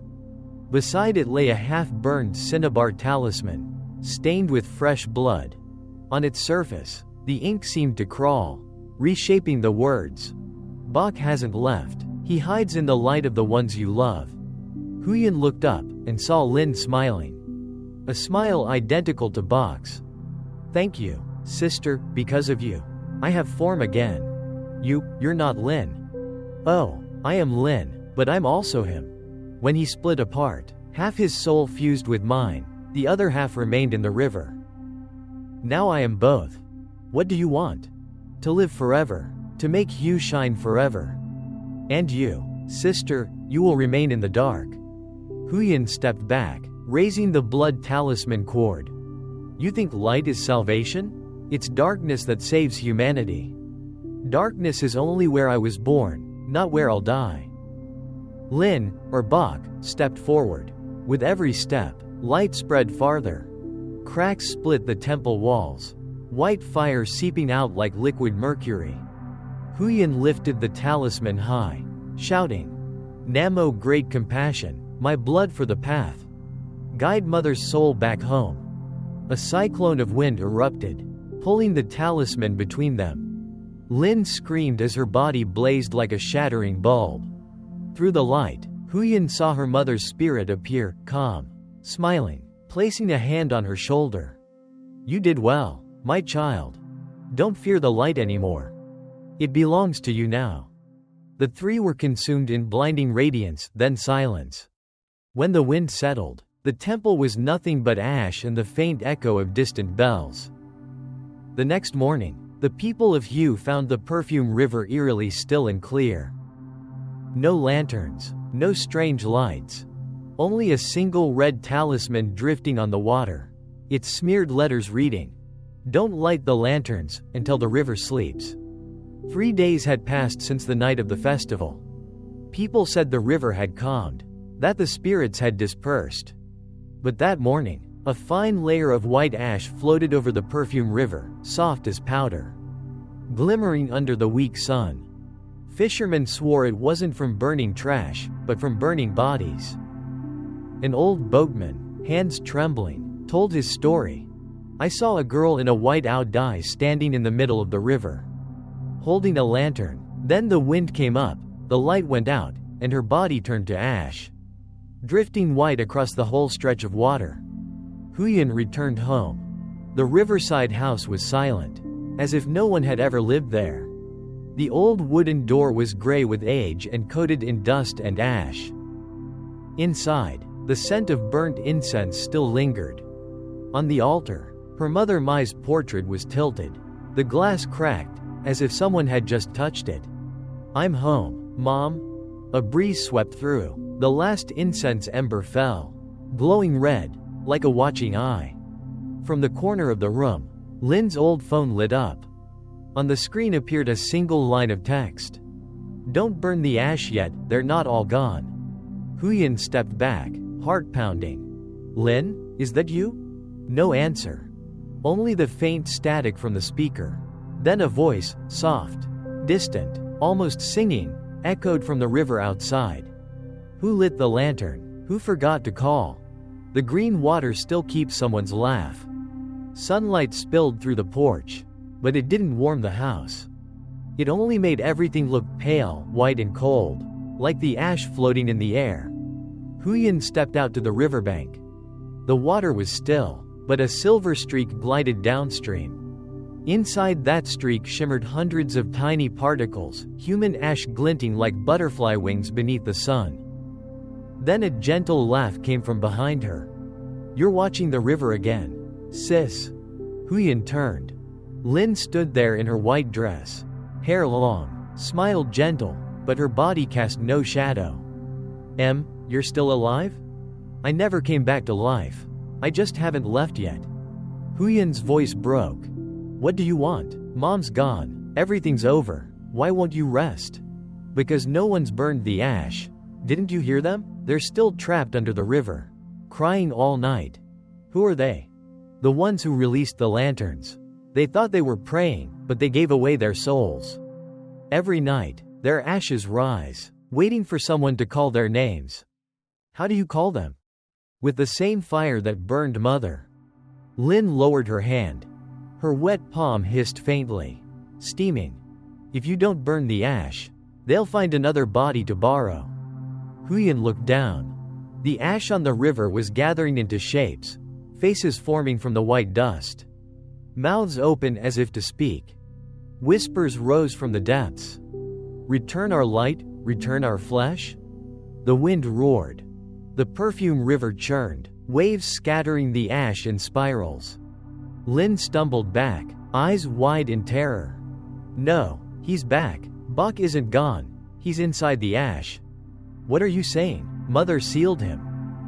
Beside it lay a half-burned cinnabar talisman, stained with fresh blood. On its surface, the ink seemed to crawl, reshaping the words. "Bach hasn't left. He hides in the light of the ones you love." Huyen looked up and saw Lin smiling. A smile identical to Bach's. "Thank you, sister, because of you. I have form again." You're not Lin." "Oh, I am Lin, but I'm also him." When he split apart, half his soul fused with mine, the other half remained in the river. "Now I am both. What do you want?" "To live forever. To make Hugh shine forever." "And you, sister, you will remain in the dark." Huyen stepped back, raising the blood talisman cord. "You think light is salvation? It's darkness that saves humanity. Darkness is only where I was born, not where I'll die." Lin, or Bach, stepped forward. With every step, light spread farther. Cracks split the temple walls, white fire seeping out like liquid mercury. Huyen lifted the talisman high, shouting, "Namo great compassion, my blood for the path. Guide mother's soul back home." A cyclone of wind erupted, pulling the talisman between them. Lin screamed as her body blazed like a shattering bulb. Through the light, Huyen saw her mother's spirit appear, calm, smiling, placing a hand on her shoulder. "You did well, my child. Don't fear the light anymore. It belongs to you now." The three were consumed in blinding radiance, then silence. When the wind settled, the temple was nothing but ash and the faint echo of distant bells. The next morning, the people of Hugh found the perfume river eerily still and clear. No lanterns, no strange lights. Only a single red talisman drifting on the water. Its smeared letters reading, "Don't light the lanterns until the river sleeps." 3 days had passed since the night of the festival. People said the river had calmed, that the spirits had dispersed. But that morning, a fine layer of white ash floated over the perfume river, soft as powder, glimmering under the weak sun. Fishermen swore it wasn't from burning trash, but from burning bodies. An old boatman, hands trembling, told his story. I saw a girl in a white outdye standing in the middle of the river, holding a lantern. Then the wind came up, the light went out, and her body turned to ash, drifting white across the whole stretch of water. Huyen returned home. The riverside house was silent, as if no one had ever lived there. The old wooden door was gray with age and coated in dust and ash. Inside, the scent of burnt incense still lingered. On the altar, her mother Mai's portrait was tilted. The glass cracked, as if someone had just touched it. "I'm home, Mom." A breeze swept through. The last incense ember fell, glowing red, like a watching eye. From the corner of the room, Lin's old phone lit up. On the screen appeared a single line of text. "Don't burn the ash yet, they're not all gone." Huyen stepped back, heart pounding. "Lin, is that you?" No answer. Only the faint static from the speaker. Then a voice, soft, distant, almost singing, echoed from the river outside. "Who lit the lantern? Who forgot to call?" The green water still keeps someone's laugh. Sunlight spilled through the porch, but it didn't warm the house. It only made everything look pale, white and cold, like the ash floating in the air. Huyen stepped out to the riverbank. The water was still, but a silver streak glided downstream. Inside that streak shimmered hundreds of tiny particles, human ash glinting like butterfly wings beneath the sun. Then a gentle laugh came from behind her. "You're watching the river again, sis." Huyen turned. Lin stood there in her white dress, hair long, smiled gentle, but her body cast no shadow. You're still alive?" "I never came back to life. I just haven't left yet." Huyen's voice broke. "What do you want? Mom's gone. Everything's over. Why won't you rest?" "Because no one's burned the ash. Didn't you hear them? They're still trapped under the river, crying all night." "Who are they?" "The ones who released the lanterns. They thought they were praying, but they gave away their souls. Every night, their ashes rise, waiting for someone to call their names." "How do you call them?" "With the same fire that burned Mother." Lin lowered her hand. Her wet palm hissed faintly, steaming. "If you don't burn the ash, they'll find another body to borrow." Huyen looked down. The ash on the river was gathering into shapes, faces forming from the white dust. Mouths open as if to speak. Whispers rose from the depths. "Return our light, return our flesh?" The wind roared. The perfume river churned, waves scattering the ash in spirals. Lin stumbled back, eyes wide in terror. "No, he's back. Bok isn't gone. He's inside the ash." "What are you saying?" "Mother sealed him."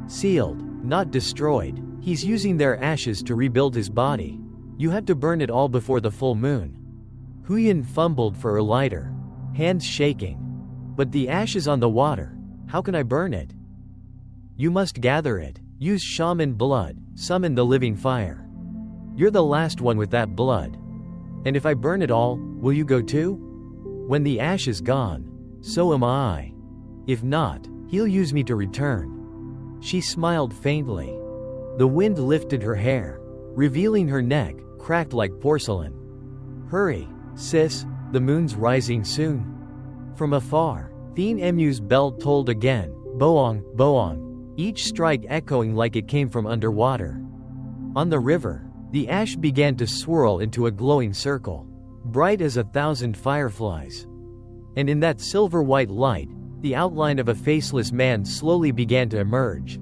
"Sealed, not destroyed. He's using their ashes to rebuild his body. You have to burn it all before the full moon." Huyen fumbled for a lighter, hands shaking. "But the ash is on the water. How can I burn it?" "You must gather it. Use shaman blood, summon the living fire. You're the last one with that blood. And if I burn it all, will you go too? When the ash is gone, so am I. If not, he'll use me to return." She smiled faintly. The wind lifted her hair, revealing her neck, cracked like porcelain. "Hurry, sis, the moon's rising soon." From afar, Thien Emu's bell tolled again, boong, boong, each strike echoing like it came from underwater. On the river, the ash began to swirl into a glowing circle, bright as 1,000 fireflies. And in that silver-white light, the outline of a faceless man slowly began to emerge.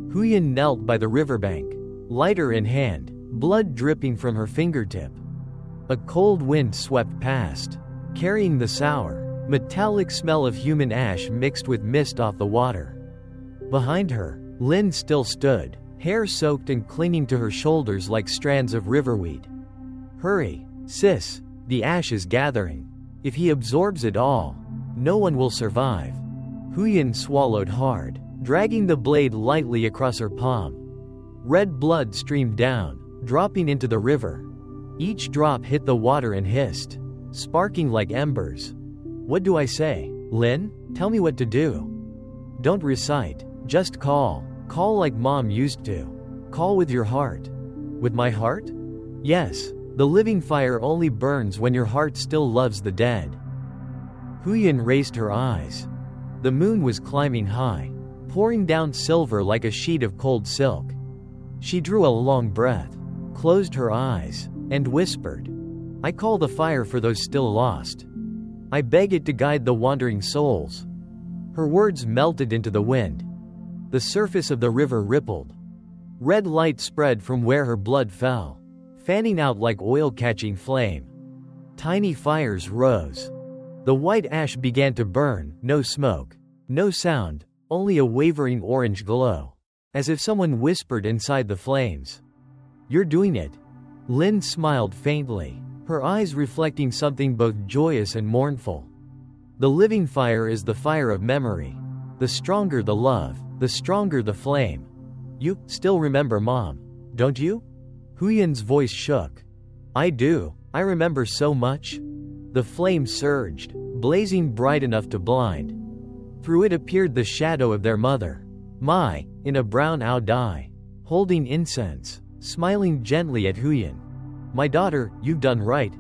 Huyen knelt by the riverbank, lighter in hand, blood dripping from her fingertip. A cold wind swept past, carrying the sour, metallic smell of human ash mixed with mist off the water. Behind her, Lin still stood, hair soaked and clinging to her shoulders like strands of riverweed. "Hurry, sis, the ash is gathering. If he absorbs it all, no one will survive." Huyen swallowed hard, dragging the blade lightly across her palm. Red blood streamed down, dropping into the river. Each drop hit the water and hissed, sparking like embers. "What do I say? Lin, tell me what to do." "Don't recite, just call." Call like mom used to. Call with your heart. With my heart? Yes. The living fire only burns when your heart still loves the dead. Huyen raised her eyes. The moon was climbing high, pouring down silver like a sheet of cold silk. She drew a long breath, closed her eyes, and whispered, I call the fire for those still lost. I beg it to guide the wandering souls. Her words melted into the wind. The surface of the river rippled. Red light spread from where her blood fell, fanning out like oil-catching flame. Tiny fires rose. The white ash began to burn, no smoke, no sound, only a wavering orange glow, as if someone whispered inside the flames. You're doing it. Lin smiled faintly, her eyes reflecting something both joyous and mournful. The living fire is the fire of memory. The stronger the love, the stronger the flame. You still remember Mom, don't you? Huyen's voice shook. I do, I remember so much. The flame surged, blazing bright enough to blind. Through it appeared the shadow of their mother, Mai, in a brown ao dai, holding incense, smiling gently at Huyen. My daughter, you've done right.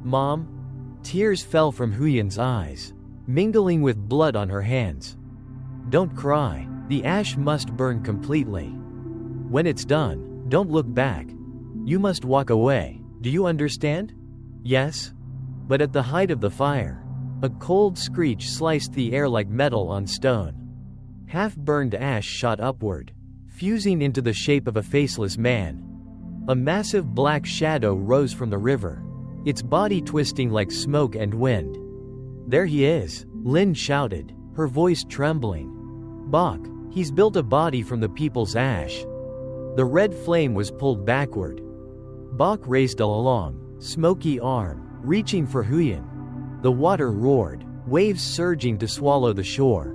Mom? Tears fell from Huyen's eyes, mingling with blood on her hands. Don't cry, the ash must burn completely. When it's done, don't look back. You must walk away, do you understand? Yes? But at the height of the fire, a cold screech sliced the air like metal on stone. Half-burned ash shot upward, fusing into the shape of a faceless man. A massive black shadow rose from the river, its body twisting like smoke and wind. There he is, Lin shouted, her voice trembling. Bok, he's built a body from the people's ash. The red flame was pulled backward. Bok raised a long, smoky arm, reaching for Huyen. The water roared, waves surging to swallow the shore.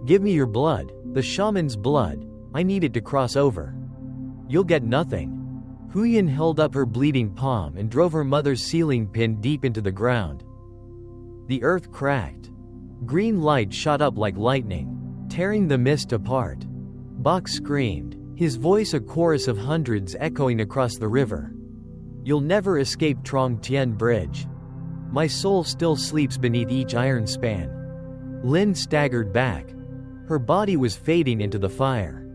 Give me your blood, the shaman's blood, I need it to cross over. You'll get nothing. Huyen held up her bleeding palm and drove her mother's sealing pin deep into the ground. The earth cracked. Green light shot up like lightning, tearing the mist apart. Bok screamed, his voice a chorus of hundreds echoing across the river. You'll never escape Trong Tien Bridge. My soul still sleeps beneath each iron span. Lin staggered back. Her body was fading into the fire.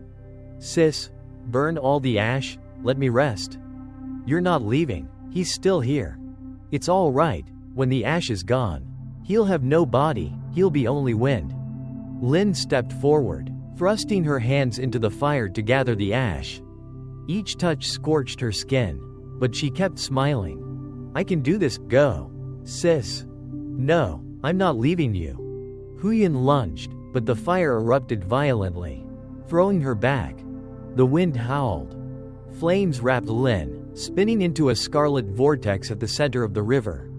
Sis, burn all the ash, let me rest. You're not leaving, he's still here. It's all right, when the ash is gone, he'll have no body, he'll be only wind. Lin stepped forward, thrusting her hands into the fire to gather the ash. Each touch scorched her skin, but she kept smiling. I can do this, go. Sis. No, I'm not leaving you. Huyen lunged, but the fire erupted violently, throwing her back. The wind howled. Flames wrapped Lin, spinning into a scarlet vortex at the center of the river.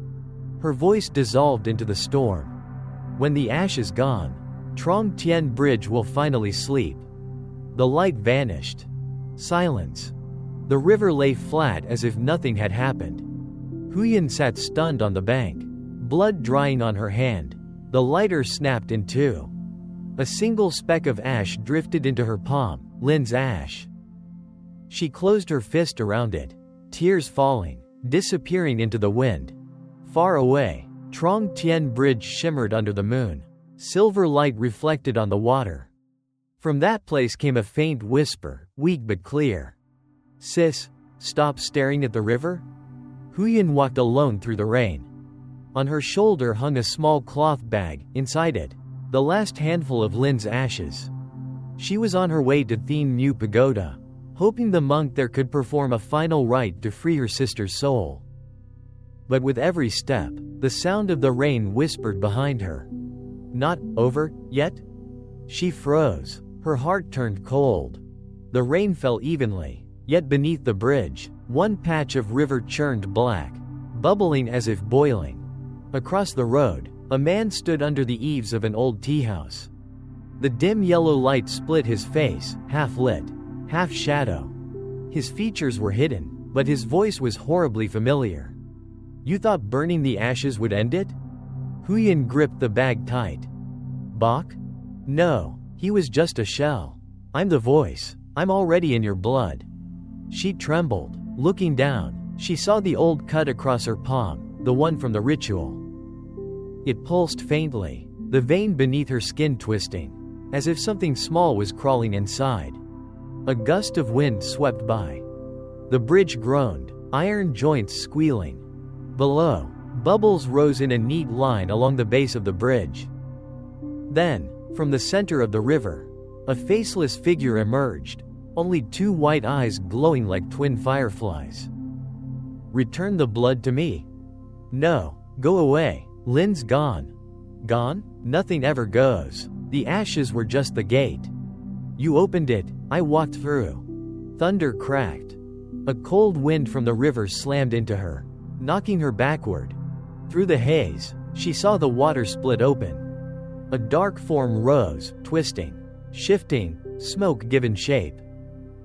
Her voice dissolved into the storm. When the ash is gone, Trong Tien Bridge will finally sleep. The light vanished. Silence. The river lay flat as if nothing had happened. Huyen sat stunned on the bank, blood drying on her hand. The lighter snapped in two. A single speck of ash drifted into her palm, Lin's ash. She closed her fist around it, tears falling, disappearing into the wind. Far away, Trong Tien Bridge shimmered under the moon. Silver light reflected on the water. From that place came a faint whisper, weak but clear. Sis, stop staring at the river? Huyen walked alone through the rain. On her shoulder hung a small cloth bag, inside it, the last handful of Lin's ashes. She was on her way to Thien Mu Pagoda, hoping the monk there could perform a final rite to free her sister's soul. But with every step, the sound of the rain whispered behind her. Not over, yet? She froze, her heart turned cold. The rain fell evenly, yet beneath the bridge, one patch of river churned black, bubbling as if boiling. Across the road, a man stood under the eaves of an old tea house. The dim yellow light split his face, half lit, half shadow. His features were hidden, but his voice was horribly familiar. You thought burning the ashes would end it? Huyen gripped the bag tight. Bok? No, he was just a shell. I'm the voice. I'm already in your blood. She trembled. Looking down, she saw the old cut across her palm, the one from the ritual. It pulsed faintly, the vein beneath her skin twisting, as if something small was crawling inside. A gust of wind swept by. The bridge groaned, iron joints squealing. Below, bubbles rose in a neat line along the base of the bridge. Then, from the center of the river, a faceless figure emerged, only two white eyes glowing like twin fireflies. Return the blood to me. No, go away. Lynn's gone. Gone? Nothing ever goes. The ashes were just the gate. You opened it, I walked through. Thunder cracked. A cold wind from the river slammed into her, knocking her backward. Through the haze, she saw the water split open. A dark form rose, twisting, shifting, smoke given shape.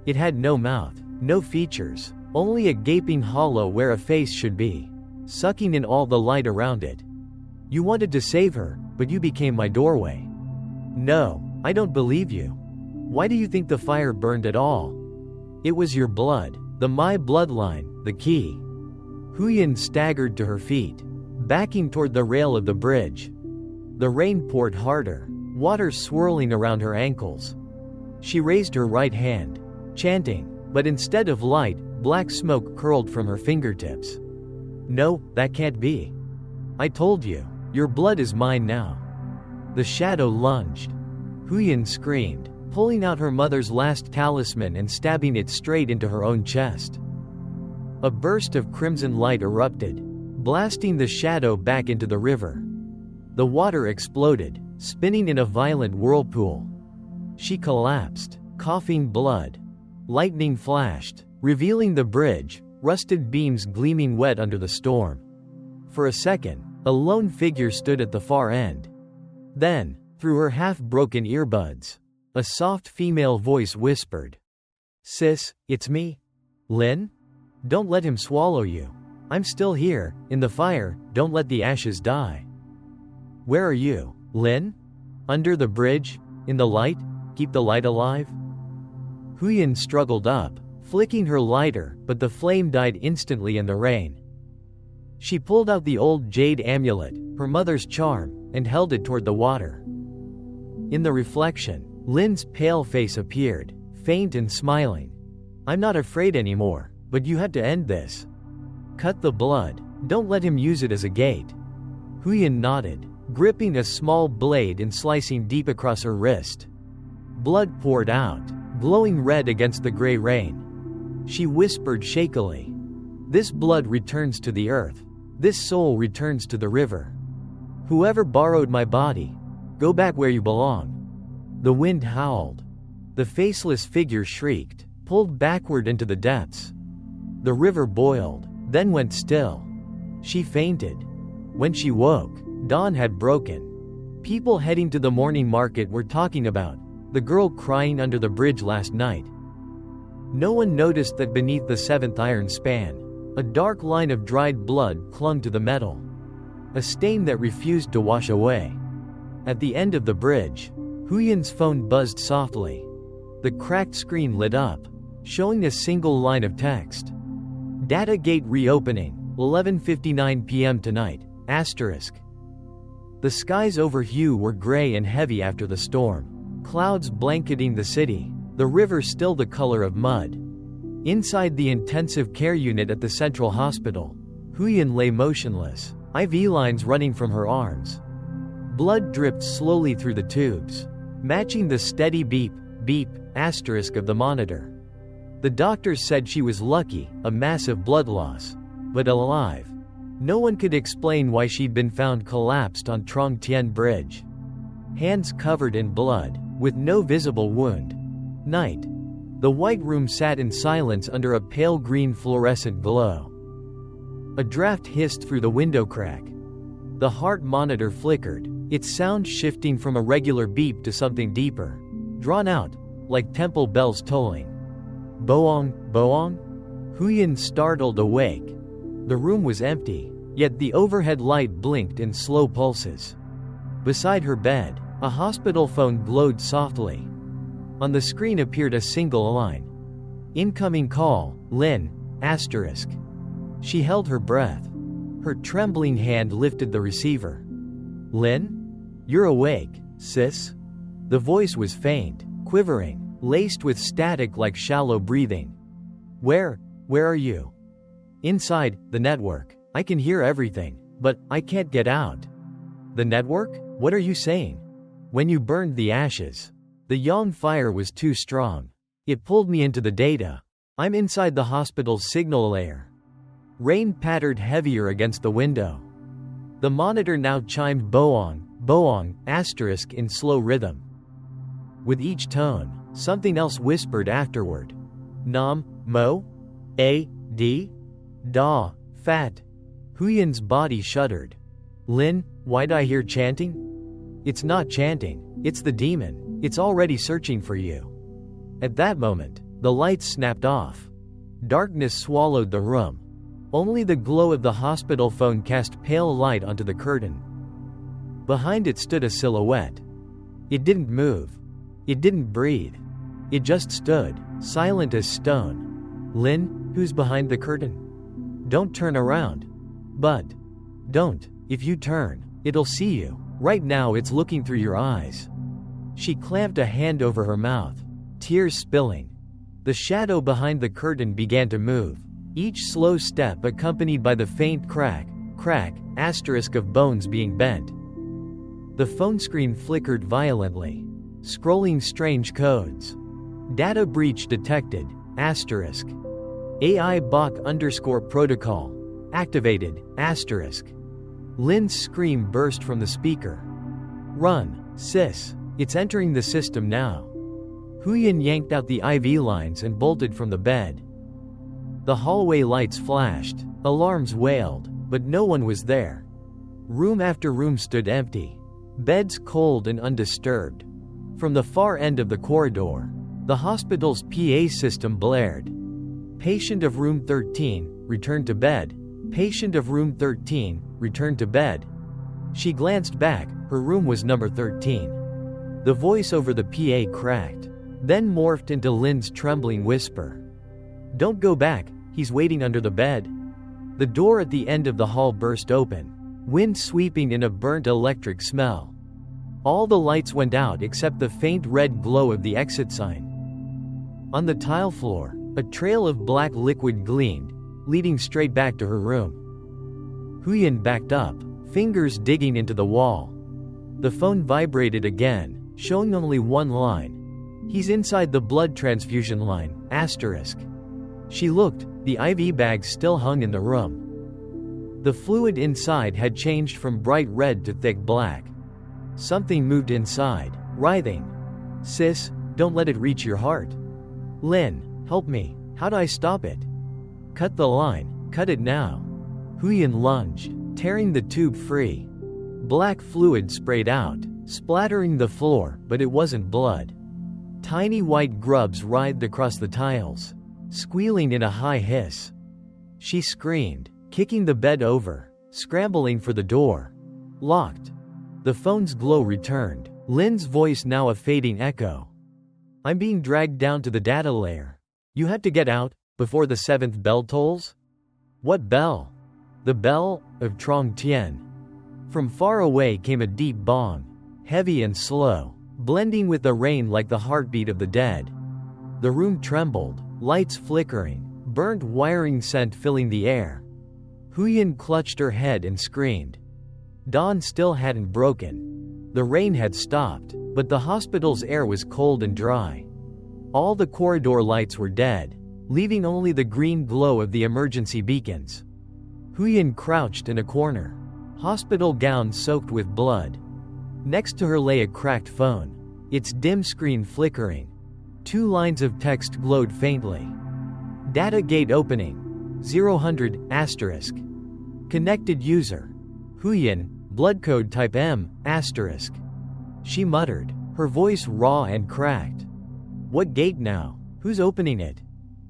It had no mouth, no features, only a gaping hollow where a face should be, sucking in all the light around it. You wanted to save her, but you became my doorway. No, I don't believe you. Why do you think the fire burned at all? It was your blood, my bloodline, the key. Huyen staggered to her feet, backing toward the rail of the bridge. The rain poured harder, water swirling around her ankles. She raised her right hand, chanting, but instead of light, black smoke curled from her fingertips. No, that can't be. I told you, your blood is mine now. The shadow lunged. Huyen screamed, pulling out her mother's last talisman and stabbing it straight into her own chest. A burst of crimson light erupted, blasting the shadow back into the river. The water exploded, spinning in a violent whirlpool. She collapsed, coughing blood. Lightning flashed, revealing the bridge, rusted beams gleaming wet under the storm. For a second, a lone figure stood at the far end. Then, through her half-broken earbuds, a soft female voice whispered, "Sis, it's me. Lynn? Don't let him swallow you. I'm still here, in the fire, don't let the ashes die." "Where are you, Lynn? Under the bridge? In the light? Keep the light alive?" Huyen struggled up, flicking her lighter, but the flame died instantly in the rain. She pulled out the old jade amulet, her mother's charm, and held it toward the water. In the reflection, Lynn's pale face appeared, faint and smiling. "I'm not afraid anymore, but you had to end this. Cut the blood, don't let him use it as a gate." Huyen nodded, gripping a small blade and slicing deep across her wrist. Blood poured out, glowing red against the gray rain. She whispered shakily, "This blood returns to the earth. This soul returns to the river. Whoever borrowed my body, go back where you belong." The wind howled. The faceless figure shrieked, pulled backward into the depths. The river boiled, then went still. She fainted. When she woke, dawn had broken. People heading to the morning market were talking about the girl crying under the bridge last night. No one noticed that beneath the seventh iron span, a dark line of dried blood clung to the metal, a stain that refused to wash away. At the end of the bridge, Huyen's phone buzzed softly. The cracked screen lit up, showing a single line of text. "Data gate reopening, 11:59 p.m. tonight, asterisk." The skies over Hue were gray and heavy after the storm, clouds blanketing the city, the river still the color of mud. Inside the intensive care unit at the central hospital, Huyen lay motionless, IV lines running from her arms. Blood dripped slowly through the tubes, matching the steady beep, beep, asterisk of the monitor. The doctors said she was lucky, a massive blood loss, but alive. No one could explain why she'd been found collapsed on Trong Tien Bridge. Hands covered in blood, with no visible wound. Night. The white room sat in silence under a pale green fluorescent glow. A draft hissed through the window crack. The heart monitor flickered, its sound shifting from a regular beep to something deeper, drawn out, like temple bells tolling. "Boong, boong?" Huyen startled awake. The room was empty, yet the overhead light blinked in slow pulses. Beside her bed, a hospital phone glowed softly. On the screen appeared a single line. Incoming call, Lin, asterisk. She held her breath. Her trembling hand lifted the receiver. Lin? You're awake, sis? The voice was faint, quivering, laced with static like shallow breathing. Where are you? Inside, the network. I can hear everything, but I can't get out. The network? What are you saying? When you burned the ashes. The yang fire was too strong. It pulled me into the data. I'm inside the hospital's signal layer. Rain pattered heavier against the window. The monitor now chimed boong, asterisk in slow rhythm. With each tone, something else whispered afterward. Nam, mo? A, D? Da, fat. Huyen's body shuddered. Lin, why'd I hear chanting? It's not chanting, it's the demon. It's already searching for you. At that moment, the lights snapped off. Darkness swallowed the room. Only the glow of the hospital phone cast pale light onto the curtain. Behind it stood a silhouette. It didn't move. It didn't breathe. It just stood, silent as stone. Lin, who's behind the curtain? Don't turn around. But don't. If you turn, it'll see you. Right now it's looking through your eyes. She clamped a hand over her mouth, tears spilling. The shadow behind the curtain began to move, each slow step accompanied by the faint crack, asterisk of bones being bent. The phone screen flickered violently, scrolling strange codes. Data breach detected, asterisk. AI bot underscore protocol, activated, asterisk. Lin's scream burst from the speaker. Run, sis, it's entering the system now. Huyen yanked out the IV lines and bolted from the bed. The hallway lights flashed, alarms wailed, but no one was there. Room after room stood empty, beds cold and undisturbed. From the far end of the corridor, the hospital's PA system blared. Patient of room 13, return to bed. Patient of room 13, return to bed. She glanced back, her room was number 13. The voice over the PA cracked, then morphed into Lin's trembling whisper. Don't go back, he's waiting under the bed. The door at the end of the hall burst open, wind sweeping in a burnt electric smell. All the lights went out except the faint red glow of the exit sign. On the tile floor, a trail of black liquid gleamed, leading straight back to her room. Huyen backed up, fingers digging into the wall. The phone vibrated again, showing only one line. He's inside the blood transfusion line, asterisk. She looked, the IV bag still hung in the room. The fluid inside had changed from bright red to thick black. Something moved inside, writhing. Sis, don't let it reach your heart. Lin, help me, how do I stop it? Cut the line, cut it now. Huyen lunged, tearing the tube free. Black fluid sprayed out, splattering the floor, but it wasn't blood. Tiny white grubs writhed across the tiles, squealing in a high hiss. She screamed, kicking the bed over, scrambling for the door. Locked. The phone's glow returned, Lin's voice now a fading echo. I'm being dragged down to the data layer. You had to get out before the 7th bell tolls? What bell? The bell of Trong Tien. From far away came a deep bong, heavy and slow, blending with the rain like the heartbeat of the dead. The room trembled, lights flickering, burnt wiring scent filling the air. Huyen clutched her head and screamed. Dawn still hadn't broken. The rain had stopped, but the hospital's air was cold and dry. All the corridor lights were dead, leaving only the green glow of the emergency beacons. Huyen crouched in a corner, hospital gown soaked with blood. Next to her lay a cracked phone, its dim screen flickering. 2 lines of text glowed faintly. Data gate opening. 000 asterisk. Connected user. Huyen, blood code type M, asterisk. She muttered, her voice raw and cracked. What gate now? Who's opening it?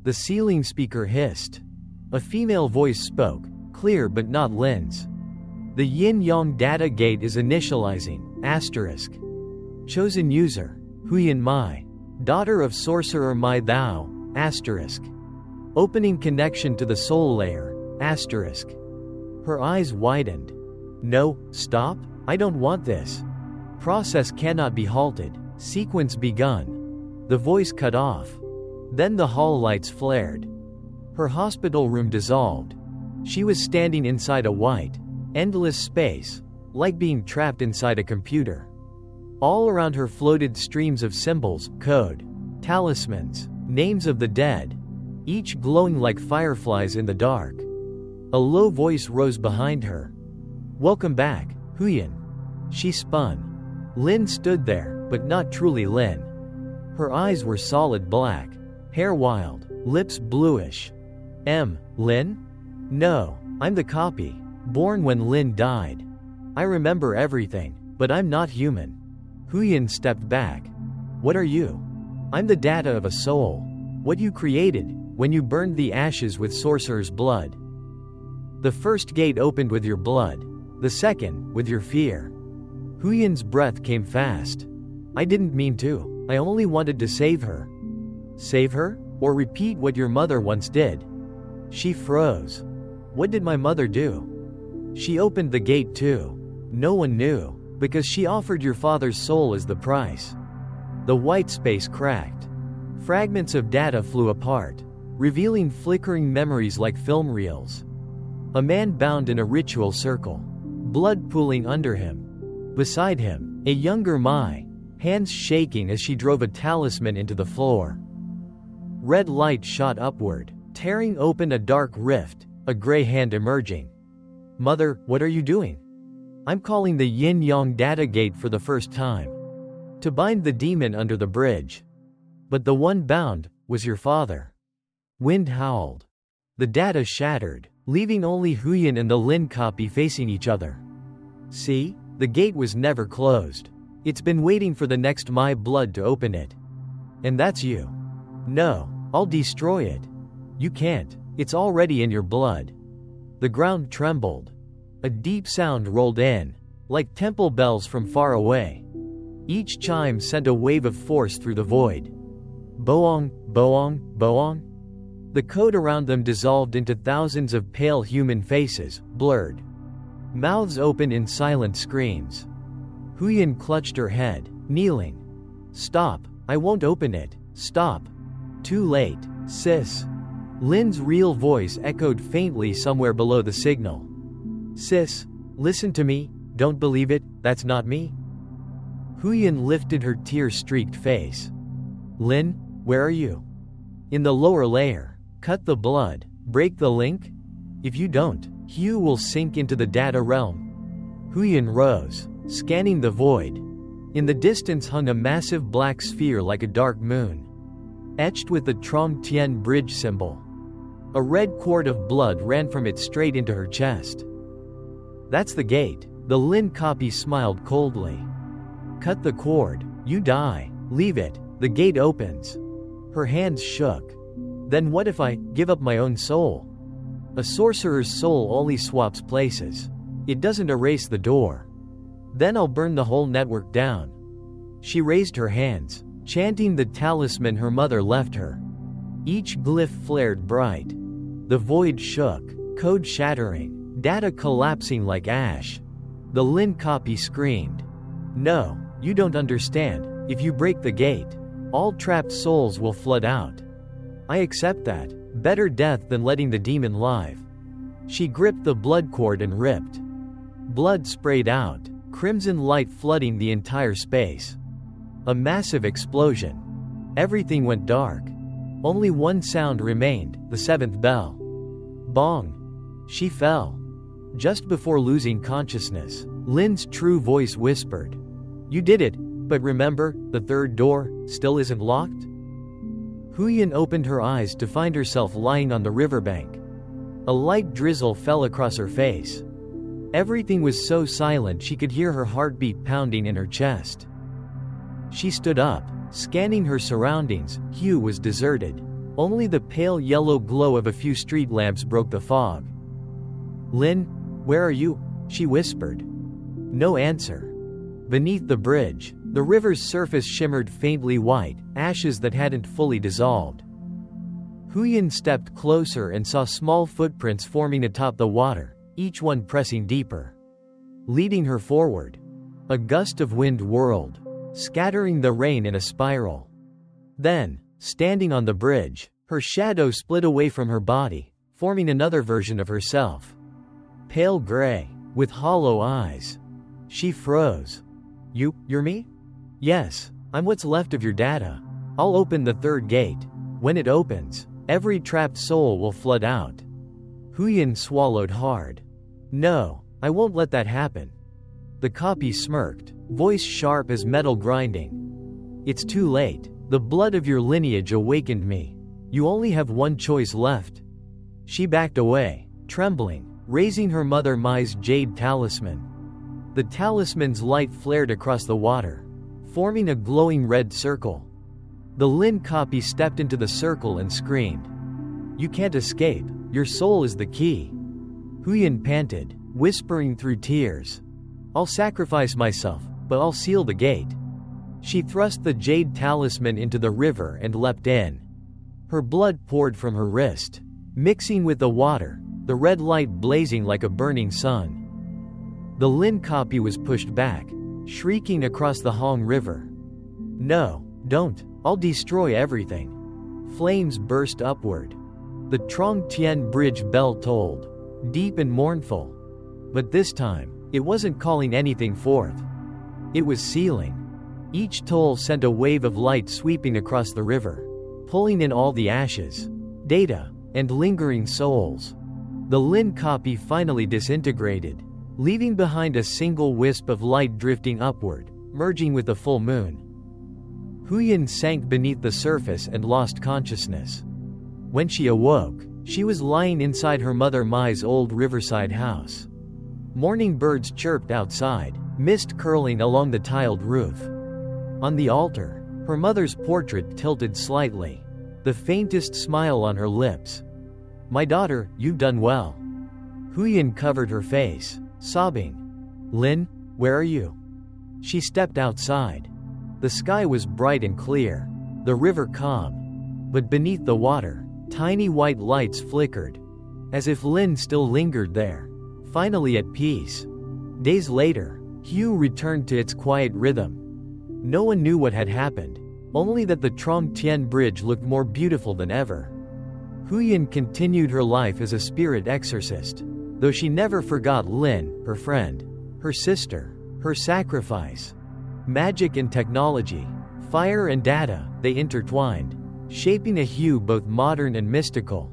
The ceiling speaker hissed. A female voice spoke, clear but not Lin's. The yin-yang data gate is initializing, asterisk. Chosen user, Huyen Mai. Daughter of sorcerer my thou, asterisk. Opening connection to the soul layer, asterisk. Her eyes widened. No, stop, I don't want this. Process cannot be halted. Sequence begun. The voice cut off. Then the hall lights flared. Her hospital room dissolved. She was standing inside a white, endless space, like being trapped inside a computer. All around her floated streams of symbols, code, talismans, names of the dead, each glowing like fireflies in the dark. A low voice rose behind her. Welcome back, Huyen. She spun. Lin stood there, but not truly Lin. Her eyes were solid black, hair wild, lips bluish. Lin? No, I'm the copy, born when Lin died. I remember everything, but I'm not human. Huyen stepped back. What are you? I'm the data of a soul. What you created, when you burned the ashes with sorcerer's blood. The first gate opened with your blood, the second, with your fear. Huyen's breath came fast. I didn't mean to, I only wanted to save her. Save her? Or repeat what your mother once did? She froze. What did my mother do? She opened the gate too. No one knew, because she offered your father's soul as the price. The white space cracked. Fragments of data flew apart, revealing flickering memories like film reels. A man bound in a ritual circle, blood pooling under him. Beside him, a younger Mai, hands shaking as she drove a talisman into the floor. Red light shot upward, tearing open a dark rift, a gray hand emerging. Mother, what are you doing? I'm calling the Yin-Yang data gate for the first time. To bind the demon under the bridge. But the one bound was your father. Wind howled. The data shattered, leaving only Huyen and the Lin copy facing each other. See? The gate was never closed. It's been waiting for the next my blood to open it. And that's you. No, I'll destroy it. You can't, it's already in your blood. The ground trembled. A deep sound rolled in, like temple bells from far away. Each chime sent a wave of force through the void. Boong, boong, boong. The code around them dissolved into thousands of pale human faces, blurred. Mouths open in silent screams. Huyen clutched her head, kneeling. Stop, I won't open it, stop. Too late, sis. Lin's real voice echoed faintly somewhere below the signal. Sis, listen to me, don't believe it, that's not me. Huyen lifted her tear-streaked face. Lin, where are you? In the lower layer. Cut the blood, break the link? If you don't, Hugh will sink into the data realm. Huyen rose, scanning the void. In the distance hung a massive black sphere like a dark moon, etched with the Trong Tien bridge symbol. A red cord of blood ran from it straight into her chest. That's the gate, the Lin copy smiled coldly. Cut the cord, you die, leave it, the gate opens. Her hands shook. Then what if I give up my own soul? A sorcerer's soul only swaps places. It doesn't erase the door. Then I'll burn the whole network down. She raised her hands, chanting the talisman her mother left her. Each glyph flared bright. The void shook, code shattering, data collapsing like ash. The Lin copy screamed. No, you don't understand. If you break the gate, all trapped souls will flood out. I accept that. Better death than letting the demon live. She gripped the blood cord and ripped. Blood sprayed out, crimson light flooding the entire space. A massive explosion. Everything went dark. Only one sound remained, the seventh bell. Bong. She fell. Just before losing consciousness, Lin's true voice whispered. You did it, but remember, the third door still isn't locked? Huyen opened her eyes to find herself lying on the riverbank. A light drizzle fell across her face. Everything was so silent she could hear her heartbeat pounding in her chest. She stood up, scanning her surroundings. Hue was deserted. Only the pale yellow glow of a few street lamps broke the fog. Lin, where are you? She whispered. No answer. Beneath the bridge, The river's surface shimmered faintly white, ashes that hadn't fully dissolved. Huyen stepped closer and saw small footprints forming atop the water, each one pressing deeper. Leading her forward. A gust of wind whirled, scattering the rain in a spiral. Then, standing on the bridge, her shadow split away from her body, forming another version of herself. Pale gray, with hollow eyes. She froze. You're me? Yes, I'm what's left of your data. I'll open the third gate. When it opens, every trapped soul will flood out. Huyen swallowed hard. No, I won't let that happen. The copy smirked, voice sharp as metal grinding. It's too late. The blood of your lineage awakened me. You only have one choice left. She backed away, trembling, raising her mother Mai's jade talisman. The talisman's light flared across the water, forming a glowing red circle. The Lin copy stepped into the circle and screamed. You can't escape, your soul is the key. Huyen panted, whispering through tears. I'll sacrifice myself, but I'll seal the gate. She thrust the jade talisman into the river and leapt in. Her blood poured from her wrist, mixing with the water, the red light blazing like a burning sun. The Lin copy was pushed back, shrieking across the Hong River. No, don't, I'll destroy everything. Flames burst upward. The Trong Tien Bridge bell tolled, deep and mournful. But this time, it wasn't calling anything forth. It was sealing. Each toll sent a wave of light sweeping across the river, pulling in all the ashes, data, and lingering souls. The Lin copy finally disintegrated, leaving behind a single wisp of light drifting upward, merging with the full moon. Huyen sank beneath the surface and lost consciousness. When she awoke, she was lying inside her mother Mai's old riverside house. Morning birds chirped outside, mist curling along the tiled roof. On the altar, her mother's portrait tilted slightly, the faintest smile on her lips. My daughter, you've done well. Huyen covered her face, sobbing. Lin, where are you? She stepped outside. The sky was bright and clear, the river calm. But beneath the water, tiny white lights flickered, as if Lin still lingered there, finally at peace. Days later, Hue returned to its quiet rhythm. No one knew what had happened, only that the Trong Tien Bridge looked more beautiful than ever. Huyen continued her life as a spirit exorcist, though she never forgot Lin, her friend, her sister, her sacrifice. Magic and technology, fire and data, they intertwined, shaping a Hue both modern and mystical.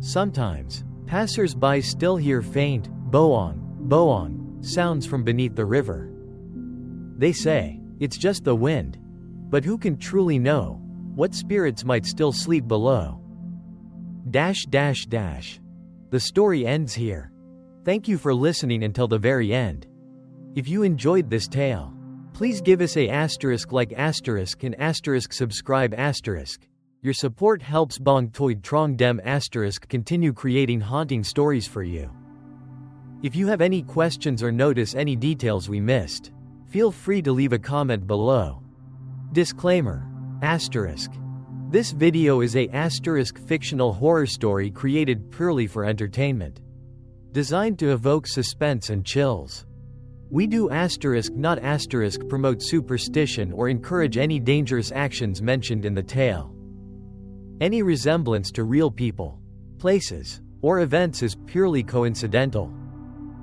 Sometimes, passers-by still hear faint, boong, boong, sounds from beneath the river. They say, it's just the wind. But who can truly know what spirits might still sleep below? The story ends here. Thank you for listening until the very end. If you enjoyed this tale, please give us a asterisk like asterisk and asterisk subscribe asterisk. Your support helps Bong Toi Trong Dem asterisk continue creating haunting stories for you. If you have any questions or notice any details we missed, feel free to leave a comment below. Disclaimer: asterisk. This video is a asterisk fictional horror story created purely for entertainment, designed to evoke suspense and chills. We do asterisk not asterisk promote superstition or encourage any dangerous actions mentioned in the tale. Any resemblance to real people, places, or events is purely coincidental.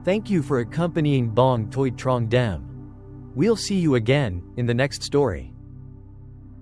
Thank you for accompanying Bong Toi Trong Dem. We'll see you again in the next story.